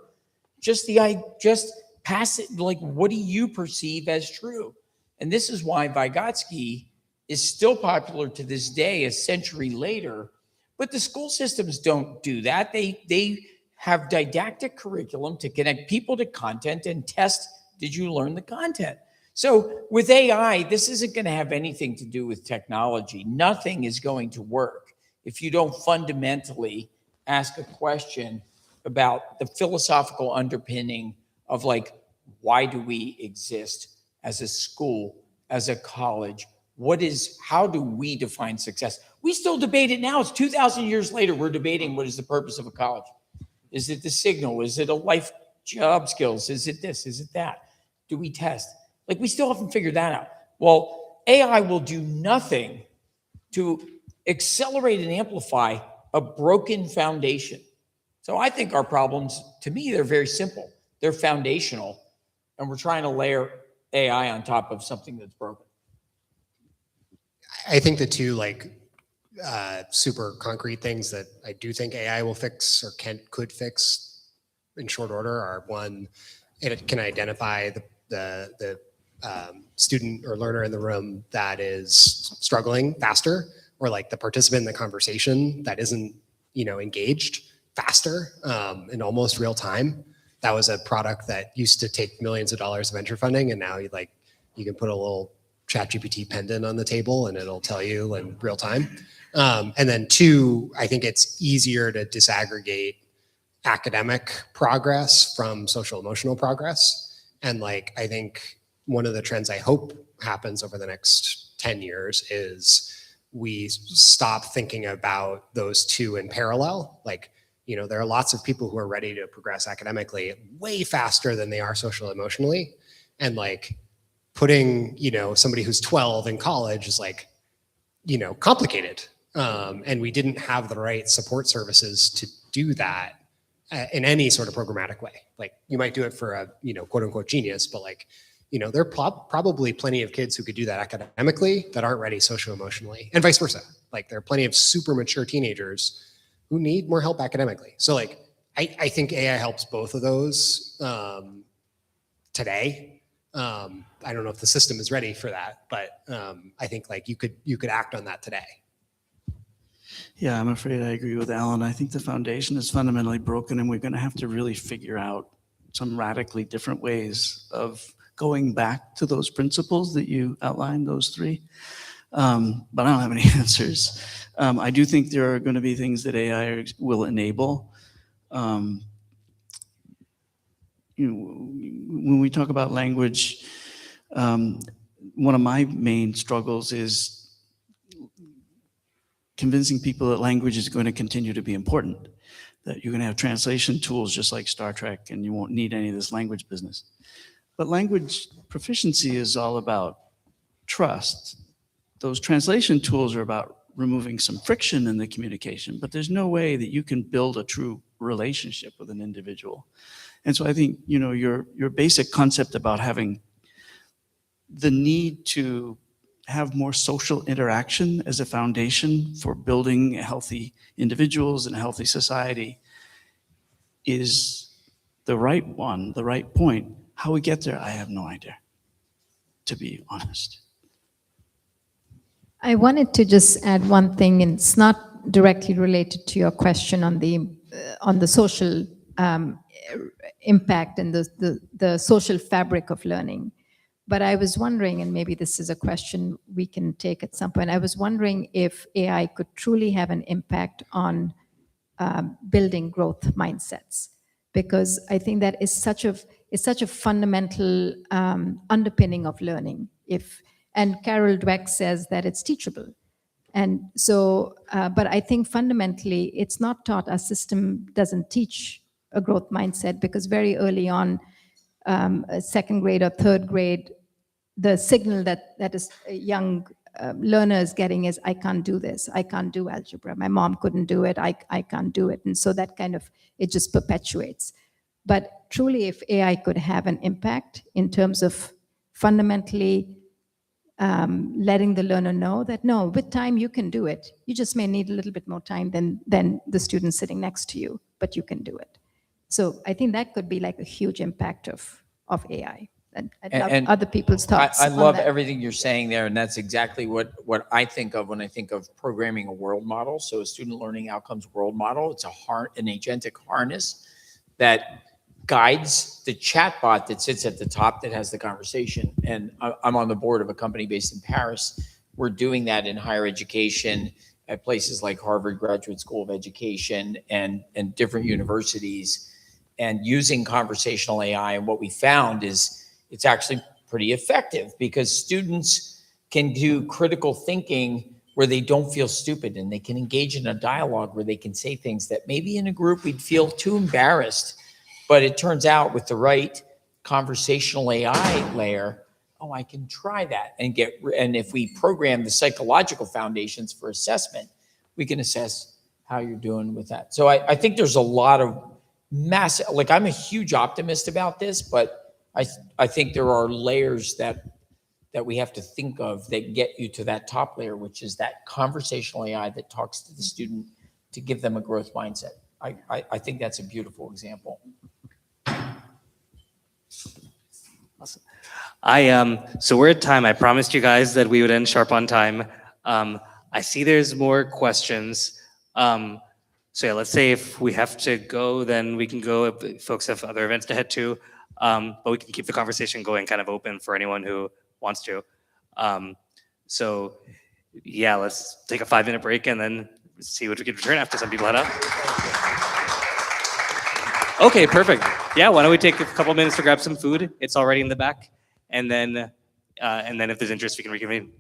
Just pass it, like, what do you perceive as true? And this is why Vygotsky is still popular to this day, a century later. But the school systems don't do that. They have didactic curriculum to connect people to content and test, did you learn the content? So with AI, this isn't going to have anything to do with technology. Nothing is going to work if you don't fundamentally ask a question about the philosophical underpinning of, like, why do we exist as a school, as a college? How do we define success? We still debate it now. It's 2,000 years later. We're debating what is the purpose of a college. Is it the signal? Is it a life job skills? Is it this? Is it that? Do we test? Like, we still haven't figured that out. Well, AI will do nothing to accelerate and amplify a broken foundation. So I think our problems, to me, they're very simple. They're foundational, and we're trying to layer AI on top of something that's broken. I think the two super concrete things that I do think AI will fix or could fix in short order are, one, it can identify the student or learner in the room that is struggling faster, or like the participant in the conversation that isn't engaged faster in almost real time. That was a product that used to take millions of dollars of venture funding, and now you can put a little ChatGPT pendant on the table and it'll tell you in real time. And then two, I think it's easier to disaggregate academic progress from social emotional progress. And I think one of the trends I hope happens over the next 10 years is we stop thinking about those two in parallel. There are lots of people who are ready to progress academically way faster than they are social emotionally. And putting, somebody who's 12 in college is complicated. And we didn't have the right support services to do that in any sort of programmatic way. You might do it for a, quote unquote genius, but there are probably plenty of kids who could do that academically that aren't ready socio-emotionally, and vice versa. There are plenty of super mature teenagers who need more help academically. So I think AI helps both of those today. I don't know if the system is ready for that, but I think you could act on that today. Yeah, I'm afraid I agree with Alan. I think the foundation is fundamentally broken, and we're going to have to really figure out some radically different ways of going back to those principles that you outlined, those three. But I don't have any answers. I do think there are going to be things that AI will enable. When we talk about language, one of my main struggles is convincing people that language is going to continue to be important, that you're going to have translation tools just like Star Trek, and you won't need any of this language business. But language proficiency is all about trust. Those translation tools are about removing some friction in the communication, but there's no way that you can build a true relationship with an individual. And so I think, you know, your basic concept about having the need to have more social interaction as a foundation for building healthy individuals and a healthy society is the right one, the right point. How we get there, I have no idea, to be honest. I wanted to just add one thing, and it's not directly related to your question on the social impact and the social fabric of learning. But I was wondering, and maybe this is a question we can take at some point, I was wondering if AI could truly have an impact on building growth mindsets, because I think that is such a fundamental underpinning of learning. And Carol Dweck says that it's teachable. And so, but I think fundamentally it's not taught. Our system doesn't teach a growth mindset, because very early on, second grade or third grade, the signal that is a young learner is getting is, I can't do this, I can't do algebra, my mom couldn't do it, I can't do it. And so that kind of, it just perpetuates. But truly, if AI could have an impact in terms of fundamentally letting the learner know that, no, with time you can do it. You just may need a little bit more time than the student sitting next to you, but you can do it. So I think that could be like a huge impact of AI. And I'd love other people's thoughts. I on love that. everything you're saying there, and that's exactly what I think of when I think of programming a world model. So a student learning outcomes world model, it's an agentic harness that guides the chatbot that sits at the top that has the conversation. And I'm on the board of a company based in Paris. We're doing that in higher education at places like Harvard Graduate School of Education and different universities, and using conversational AI. And what we found is it's actually pretty effective, because students can do critical thinking where they don't feel stupid, and they can engage in a dialogue where they can say things that maybe in a group we'd feel too embarrassed. But it turns out with the right conversational AI layer, oh, I can try that and if we program the psychological foundations for assessment, we can assess how you're doing with that. So I think there's a lot of massive, like, I'm a huge optimist about this, but I think there are layers that we have to think of that get you to that top layer, which is that conversational AI that talks to the student to give them a growth mindset. I think that's a beautiful example. Awesome. So we're at time. I promised you guys that we would end sharp on time. I see there's more questions. So yeah, let's say if we have to go, then we can go. If folks have other events to head to, but we can keep the conversation going, kind of open for anyone who wants to. So yeah, let's take a 5-minute break and then see what we can return after some people head out. Okay, perfect. Yeah, why don't we take a couple minutes to grab some food? It's already in the back, and then if there's interest, we can reconvene.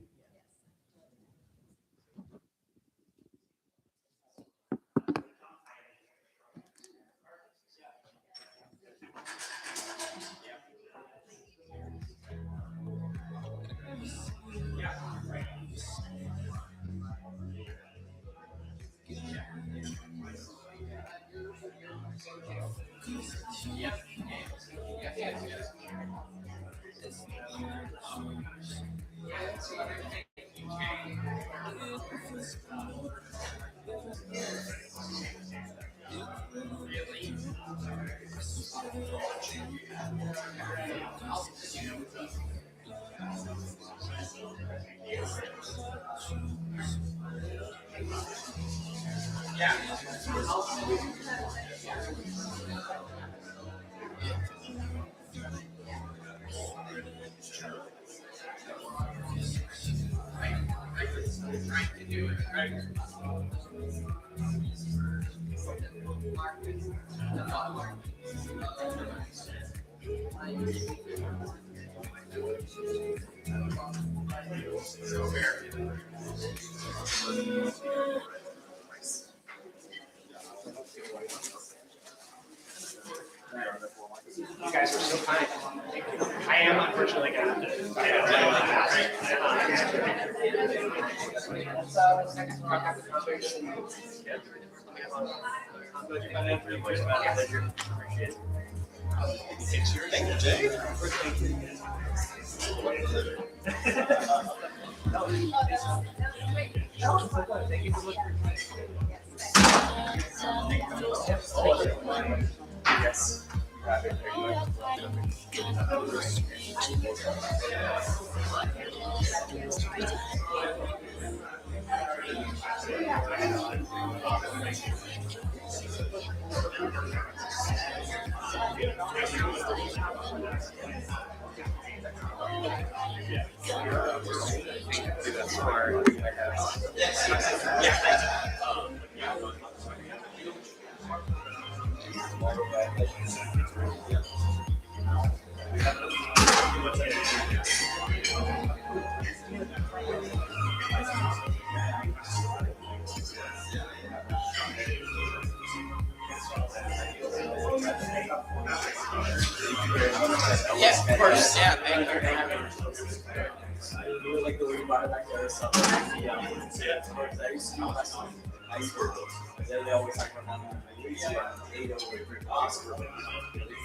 You guys are so kind. I am. unfortunately gonna have Thank you, Jay. Yes. Yes, of course. Yeah, thank you. like the way you brought it back there. So, I used to do high school. They always talk about that.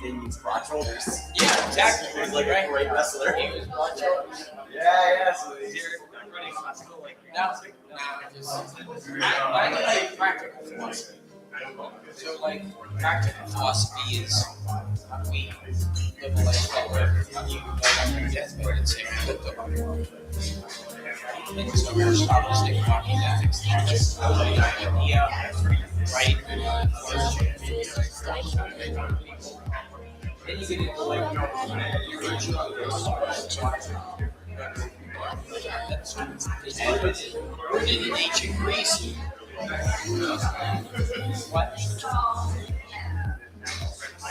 They use broad shoulders. Yeah, exactly. He was like a great wrestler. He was broad shoulders. Yeah. So here, I'm running classical like I like practical philosophy. So, like, practical philosophy is we live a lifestyle where you go on your deathbed and say, "Look the world." And so Aristotle's walking ethics teaches the idea, right? Then you get into like your original and in ancient Greece, what?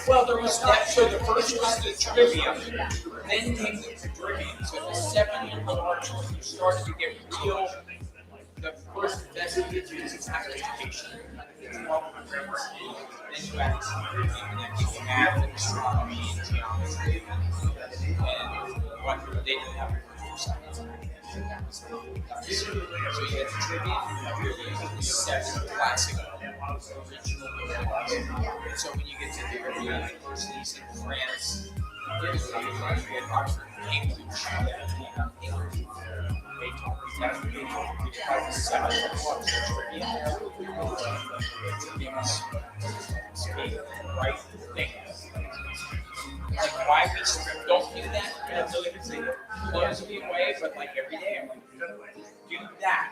Well, there was that. So the first was the trivia, then came the trivia. So the 7-year-old march, you started to get real. The first investigation is education. Then you had math and astronomy and geometry, and what they didn't have science. So you had trivia, 7 classical. So when you get to the early universities in France, there's Oxford, Cambridge, right things. Like why we don't do that? And so they can say blows me away, but like every day I'm like, do that,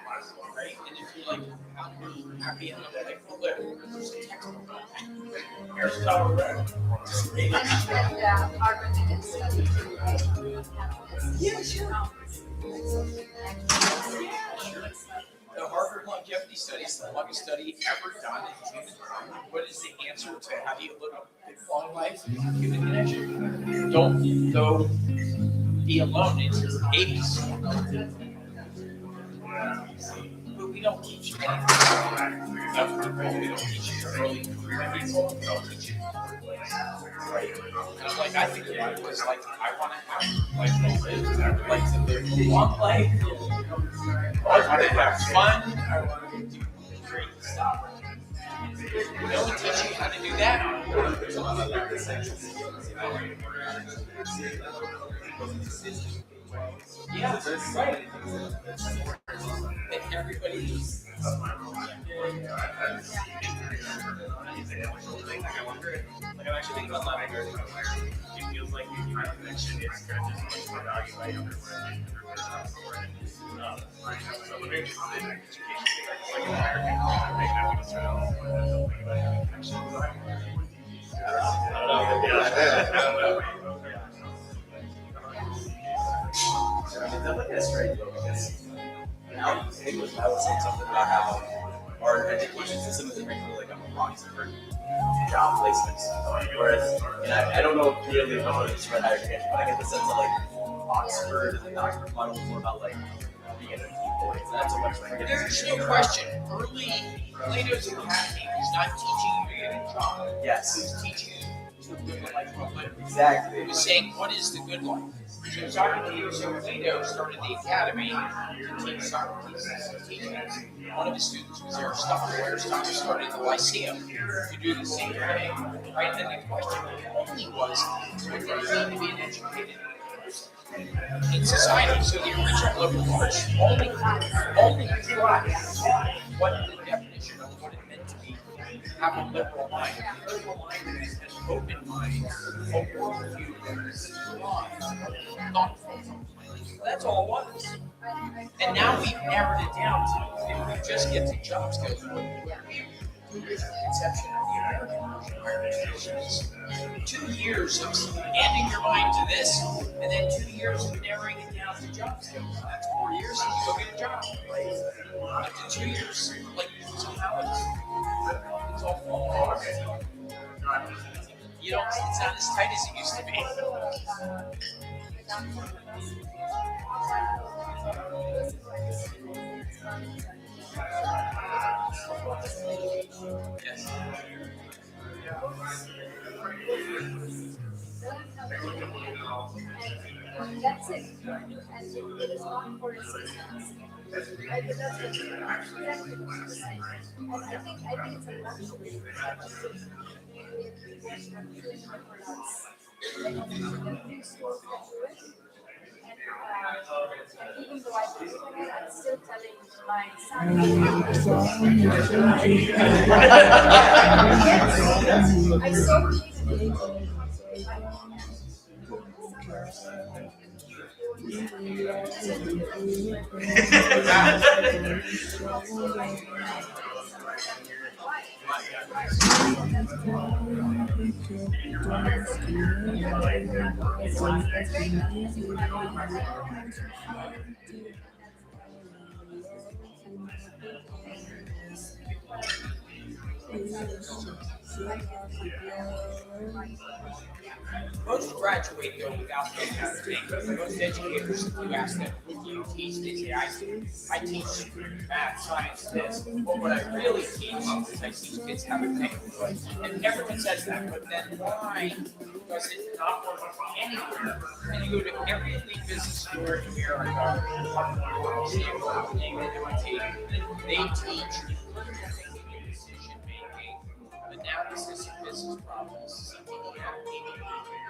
right? And if you're like happy and like there's a textbook on that. Aristotle read. Yeah, sure. The Harvard longevity study is the longest study ever done in human. What is the answer to how do you live a long life? Human connection. Don't be alone in your 80s. But we don't teach you anything. We don't teach you early career people. We don't teach you. Right? And like I think about it was like I want to have like to live a long life. I want to have fun. I want to do great stuff. No one teaches you how to do that. Yeah, that's right. And everybody is. Like I'm actually thinking about library. It feels like the kind of connection is kind of just more value That's great though, because now I was saying something about how our education system is really like a proxy for job placements. Whereas, and I don't know really about this for higher education, but I get the sense of like Oxford and Oxford model more about like being a people. It's not so much like There's no question. Early Plato's Academy was not teaching you to get a job. Yes. It was teaching you to a good life. Exactly. It was saying, what is the good life? So Socrates, so Plato started the academy to teach Socrates teachings. One of his students was Aristotle. Aristotle started the Lyceum to do the same thing, right? And the question only was, what did it mean to be an educated person in society? So the original liberal arts only tried what the definition of what it meant to be, have a liberal mind. A liberal mind is an open mind, a worldview, thoughtful. That's all it was. And now we've narrowed it down to, if we just get to job skills, the conception of the American version of higher education is 2 years of handing your mind to this, and then 2 years of narrowing it down to job skills. That's 4 years, and you go get a job. After 2 years, like somehow it's all falling apart. You know, it's not as tight as it used to be. Yes. That's it. And it is not for 6 months. That's exactly what you're saying. And I think it's a luxury. And even though I do it, I'm still telling my son. I saw Most graduate though without knowing how to think. Most educators, if you ask them, what do you teach? They say, I teach math, science, this. But what I really teach is I teach kids how to think. And everyone says that, but then why does it not work anywhere? And you go to every elite business school in America, Stanford, MIT, they teach decision making, analysis of business problems,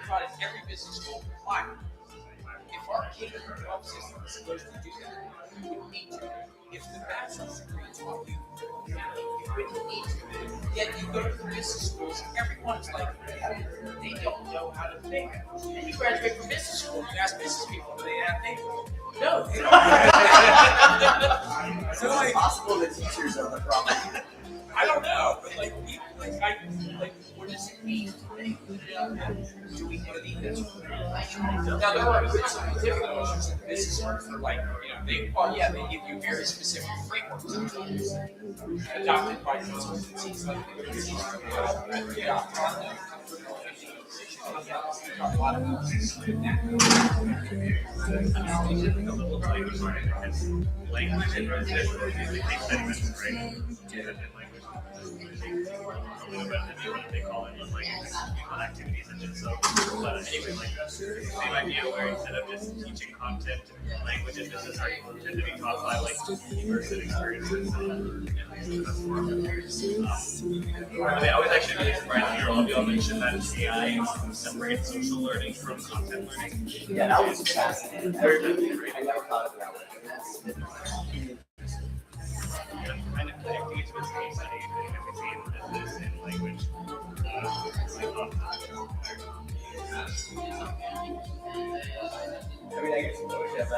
taught at every business school. Why? If our K-12 system is supposed to do that, you wouldn't need to. If the bachelor's degree taught you, you wouldn't need to. Yet you go to the business schools, everyone's like, they don't know how to think. And you graduate from business school, you ask business people, do they have think? No, they don't. So it's possible the teachers are the problem. I don't know, but what does it mean to think? Do we know the answer? Now there are good scientific notions in business for they give you very specific frameworks and tools adopted by consultancies like a lot of language and residential case study methods, right? They call it language activities and so anyway, they might be aware instead of just teaching content, language and business are tend to be taught by immersive experiences and that's more I was actually really surprised to hear all of y'all mention that AI separates social learning from content learning. Yeah, that was fascinating. Very fascinating, right? I never thought of it that way. Kind of connecting it to its case study between business and language. I mean, I guess what would you have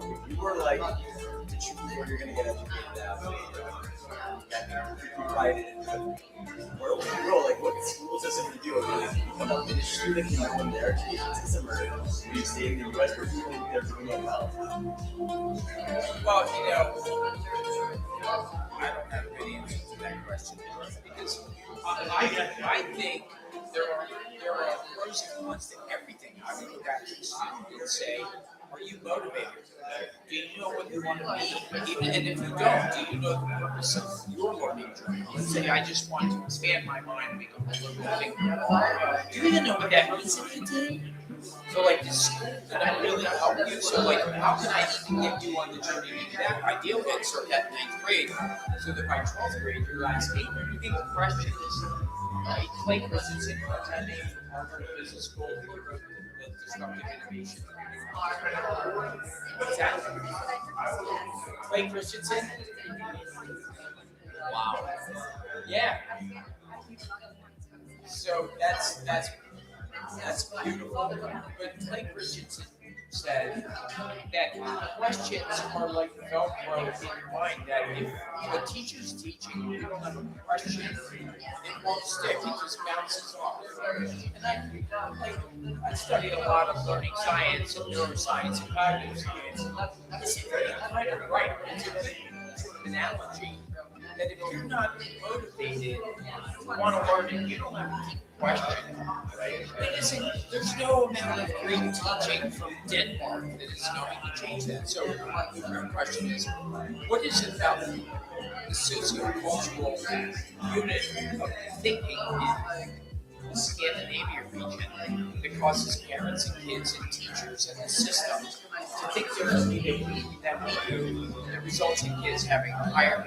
if you were like to choose where you're going to get educated at, provided world, like what school system would you do? Would you become a ministry that can go in their education system, or would you stay in the US where people think they're doing it well? Well, I don't have a good answer to that question because I think there are pros and cons to everything. I would go back to the student and say, are you motivated? Do you know what you want to be? Even, and if you don't, do you know the purpose of your learning journey? Let's say I just want to expand my mind and become a little thinker. Do you even know what that means if you did? So like the school gonna really help you. So like how can I even get you on the journey to do that? Ideally I'd start that 9th grade so that by 12th grade you're asking big questions. Right? Clay Christensen, attending Harvard Business School, who wrote the Disruptive Innovation. What's that? Clay Christensen? Wow. Yeah. So that's beautiful. But Clay Christensen said that questions are like Velcro in your mind, that if the teacher's teaching you don't have a question, it won't stick, it just bounces off. And I studied a lot of learning science and neuroscience and cognitive science. It's kind of right. It's a good sort of analogy that if you're not motivated to want to learn and you don't have a question, right? There's no amount of great teaching from Denmark that is going to change that. So the real question is, what is it about the sociocultural unit of thinking in the Scandinavia region that causes parents and kids and teachers and the system to think differently than we do, that results in kids having higher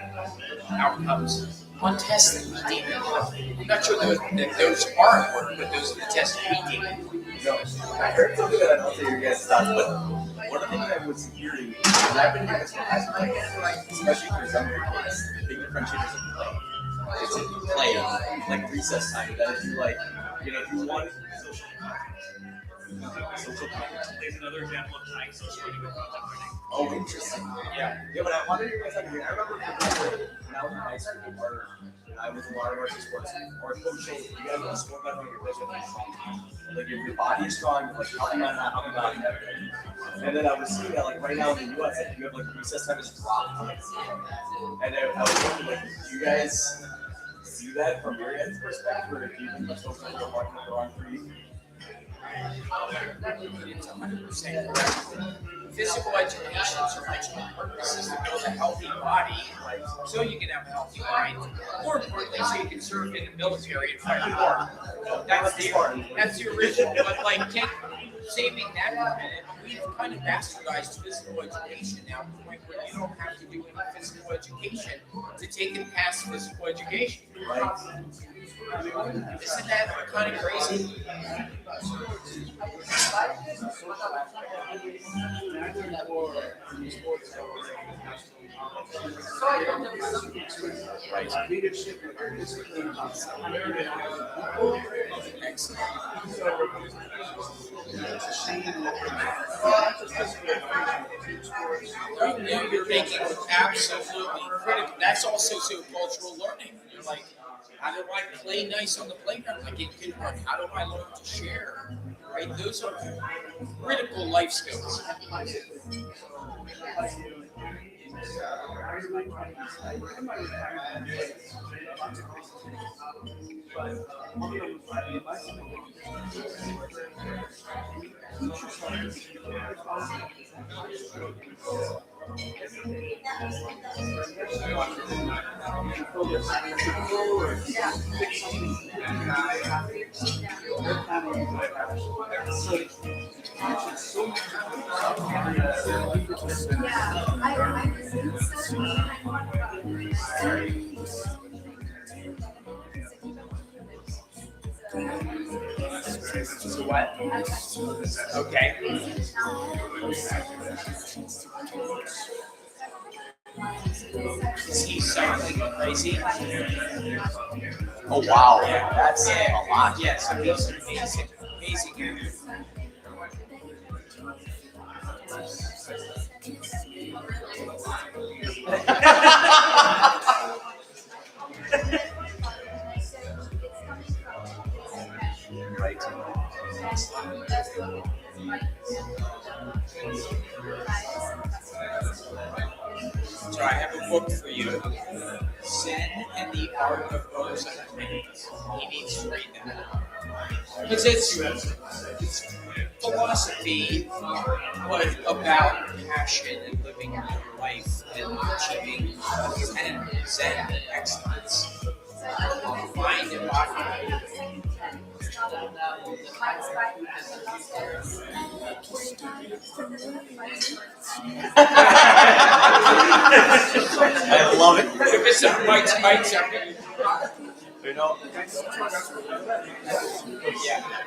outcomes on tests that we deem important? I'm not sure that those are important, but those are the tests we deem important. No, I heard something that I don't say your guys' thoughts, but one of the things I was hearing, and I've been hearing this for the past couple of years, especially for younger kids, the big differentiator is play. It's in play, like recess time. That is like, if you want social contact. There's another example of tying social learning with content learning. Oh, interesting. Yeah, but I wanted you guys to hear. I remember when I was in high school, I was in a lot of martial sports. Our coach showed you guys want to sport better when your legs are strong. Like if your body is strong, like how can I not and everything. And then I was seeing that like right now in the US, like you have like recess time is dropped. And I was wondering, like, do you guys see that from your guys' perspective, or do you think that's also the market go on for you? It's 100% correct. Physical education serves the purpose is to build a healthy body, so you can have a healthy mind. More importantly, so you can serve in the military and fight war. That's the original. But like, saving that for a minute, we've kind of bastardized physical education now to the point where you don't have to do any physical education to take and pass physical education. Right? Isn't that kind of crazy? Right. Leadership and discipline. It's a shame that you're making absolutely critical. That's all sociocultural learning. You're like, how do I play nice on the playground? Like in kindergarten, how do I learn to share? Right? Those are critical life skills. So what? Okay. Is he sounding crazy? Oh wow, yeah, that's a lot. Yes, he's amazing. Right. So I have a book for you, Zen and the Art of Rose and Dreams. He needs to read that. Because it's philosophy, but about passion and living your life and achieving Zen excellence. Find and buy. I love it. If it's a bites, You know? Yeah.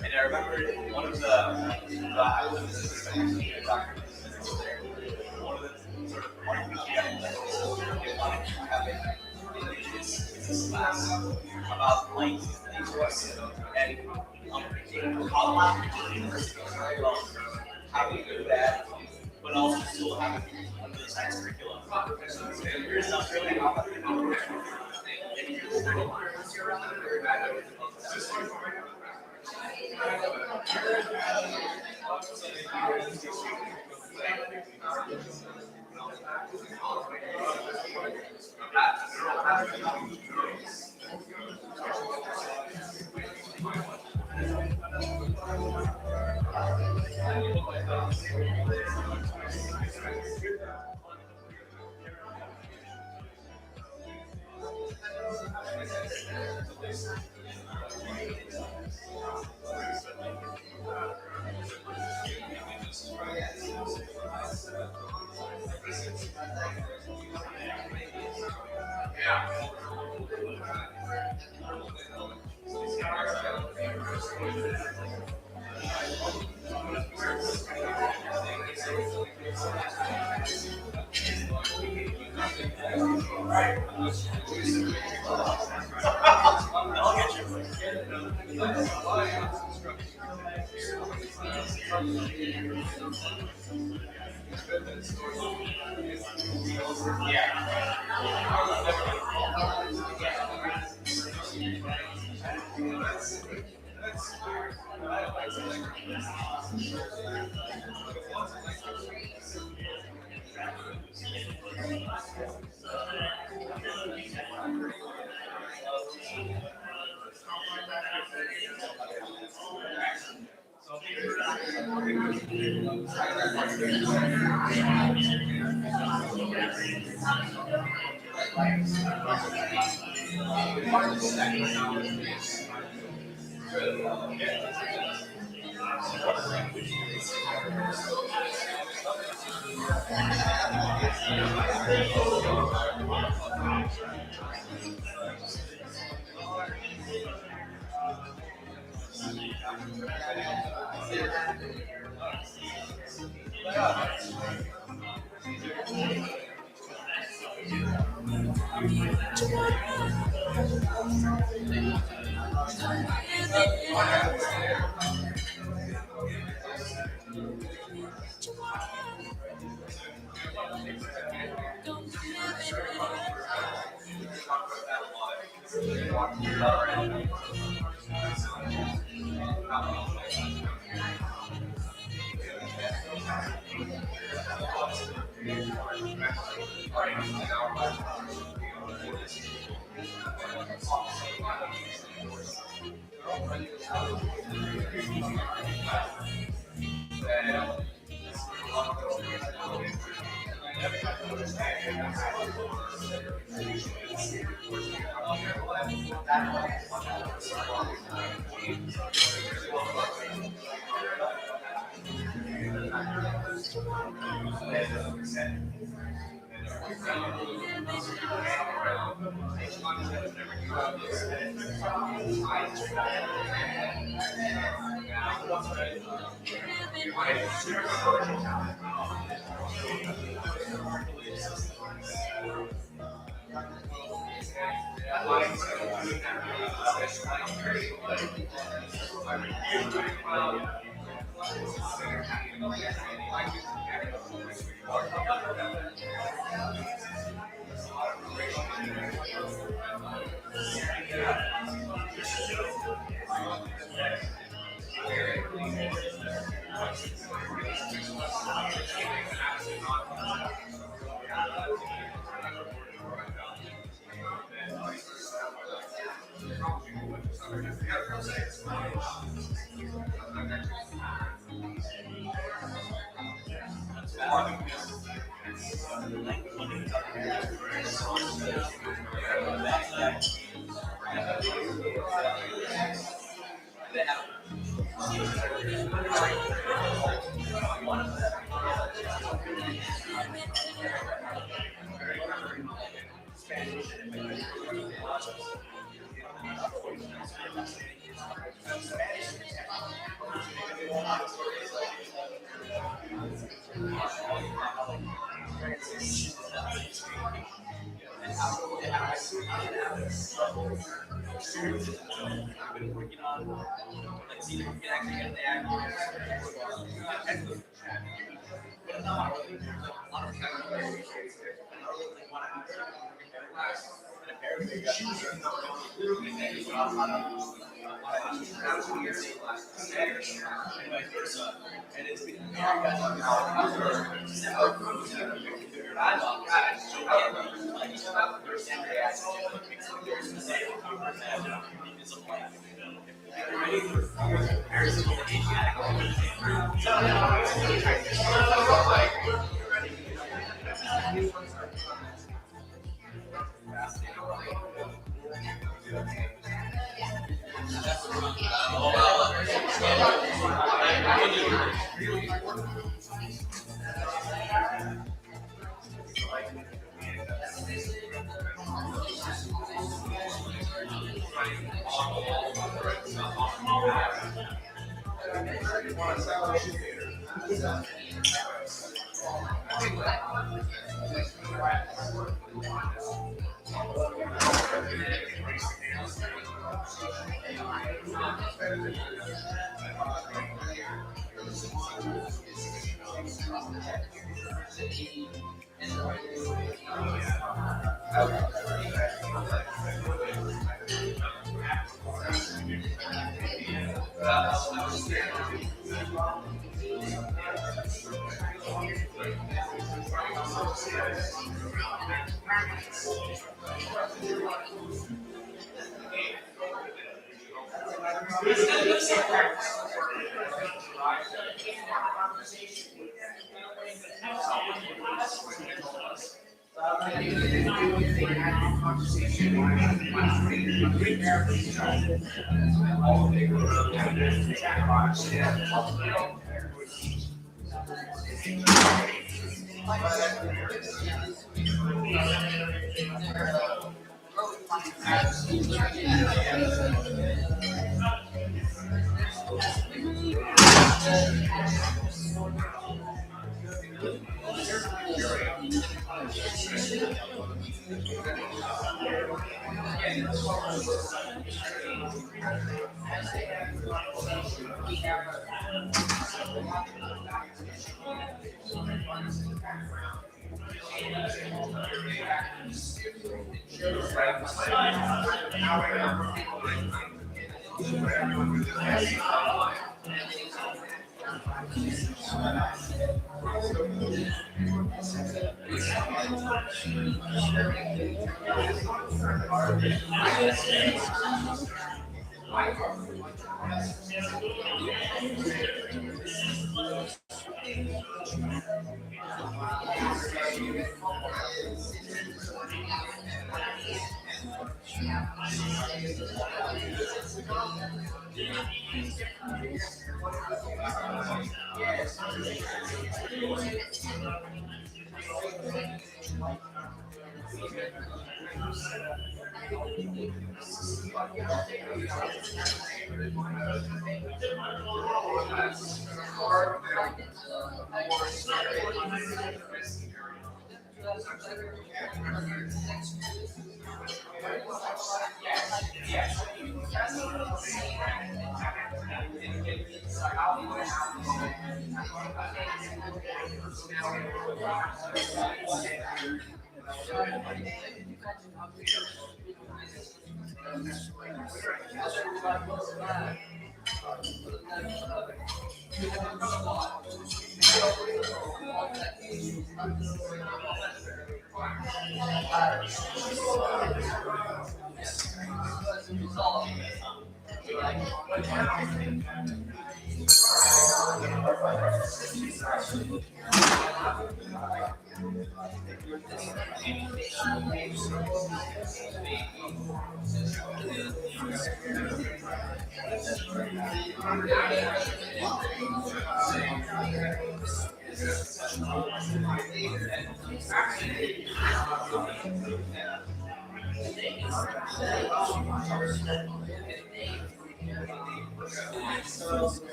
And I remember one of the, I was in this one of the sort of point we came they wanted to have an indigenous business class about like and a lot of universities very well how we do that, but also still have under the science curriculum. There's not really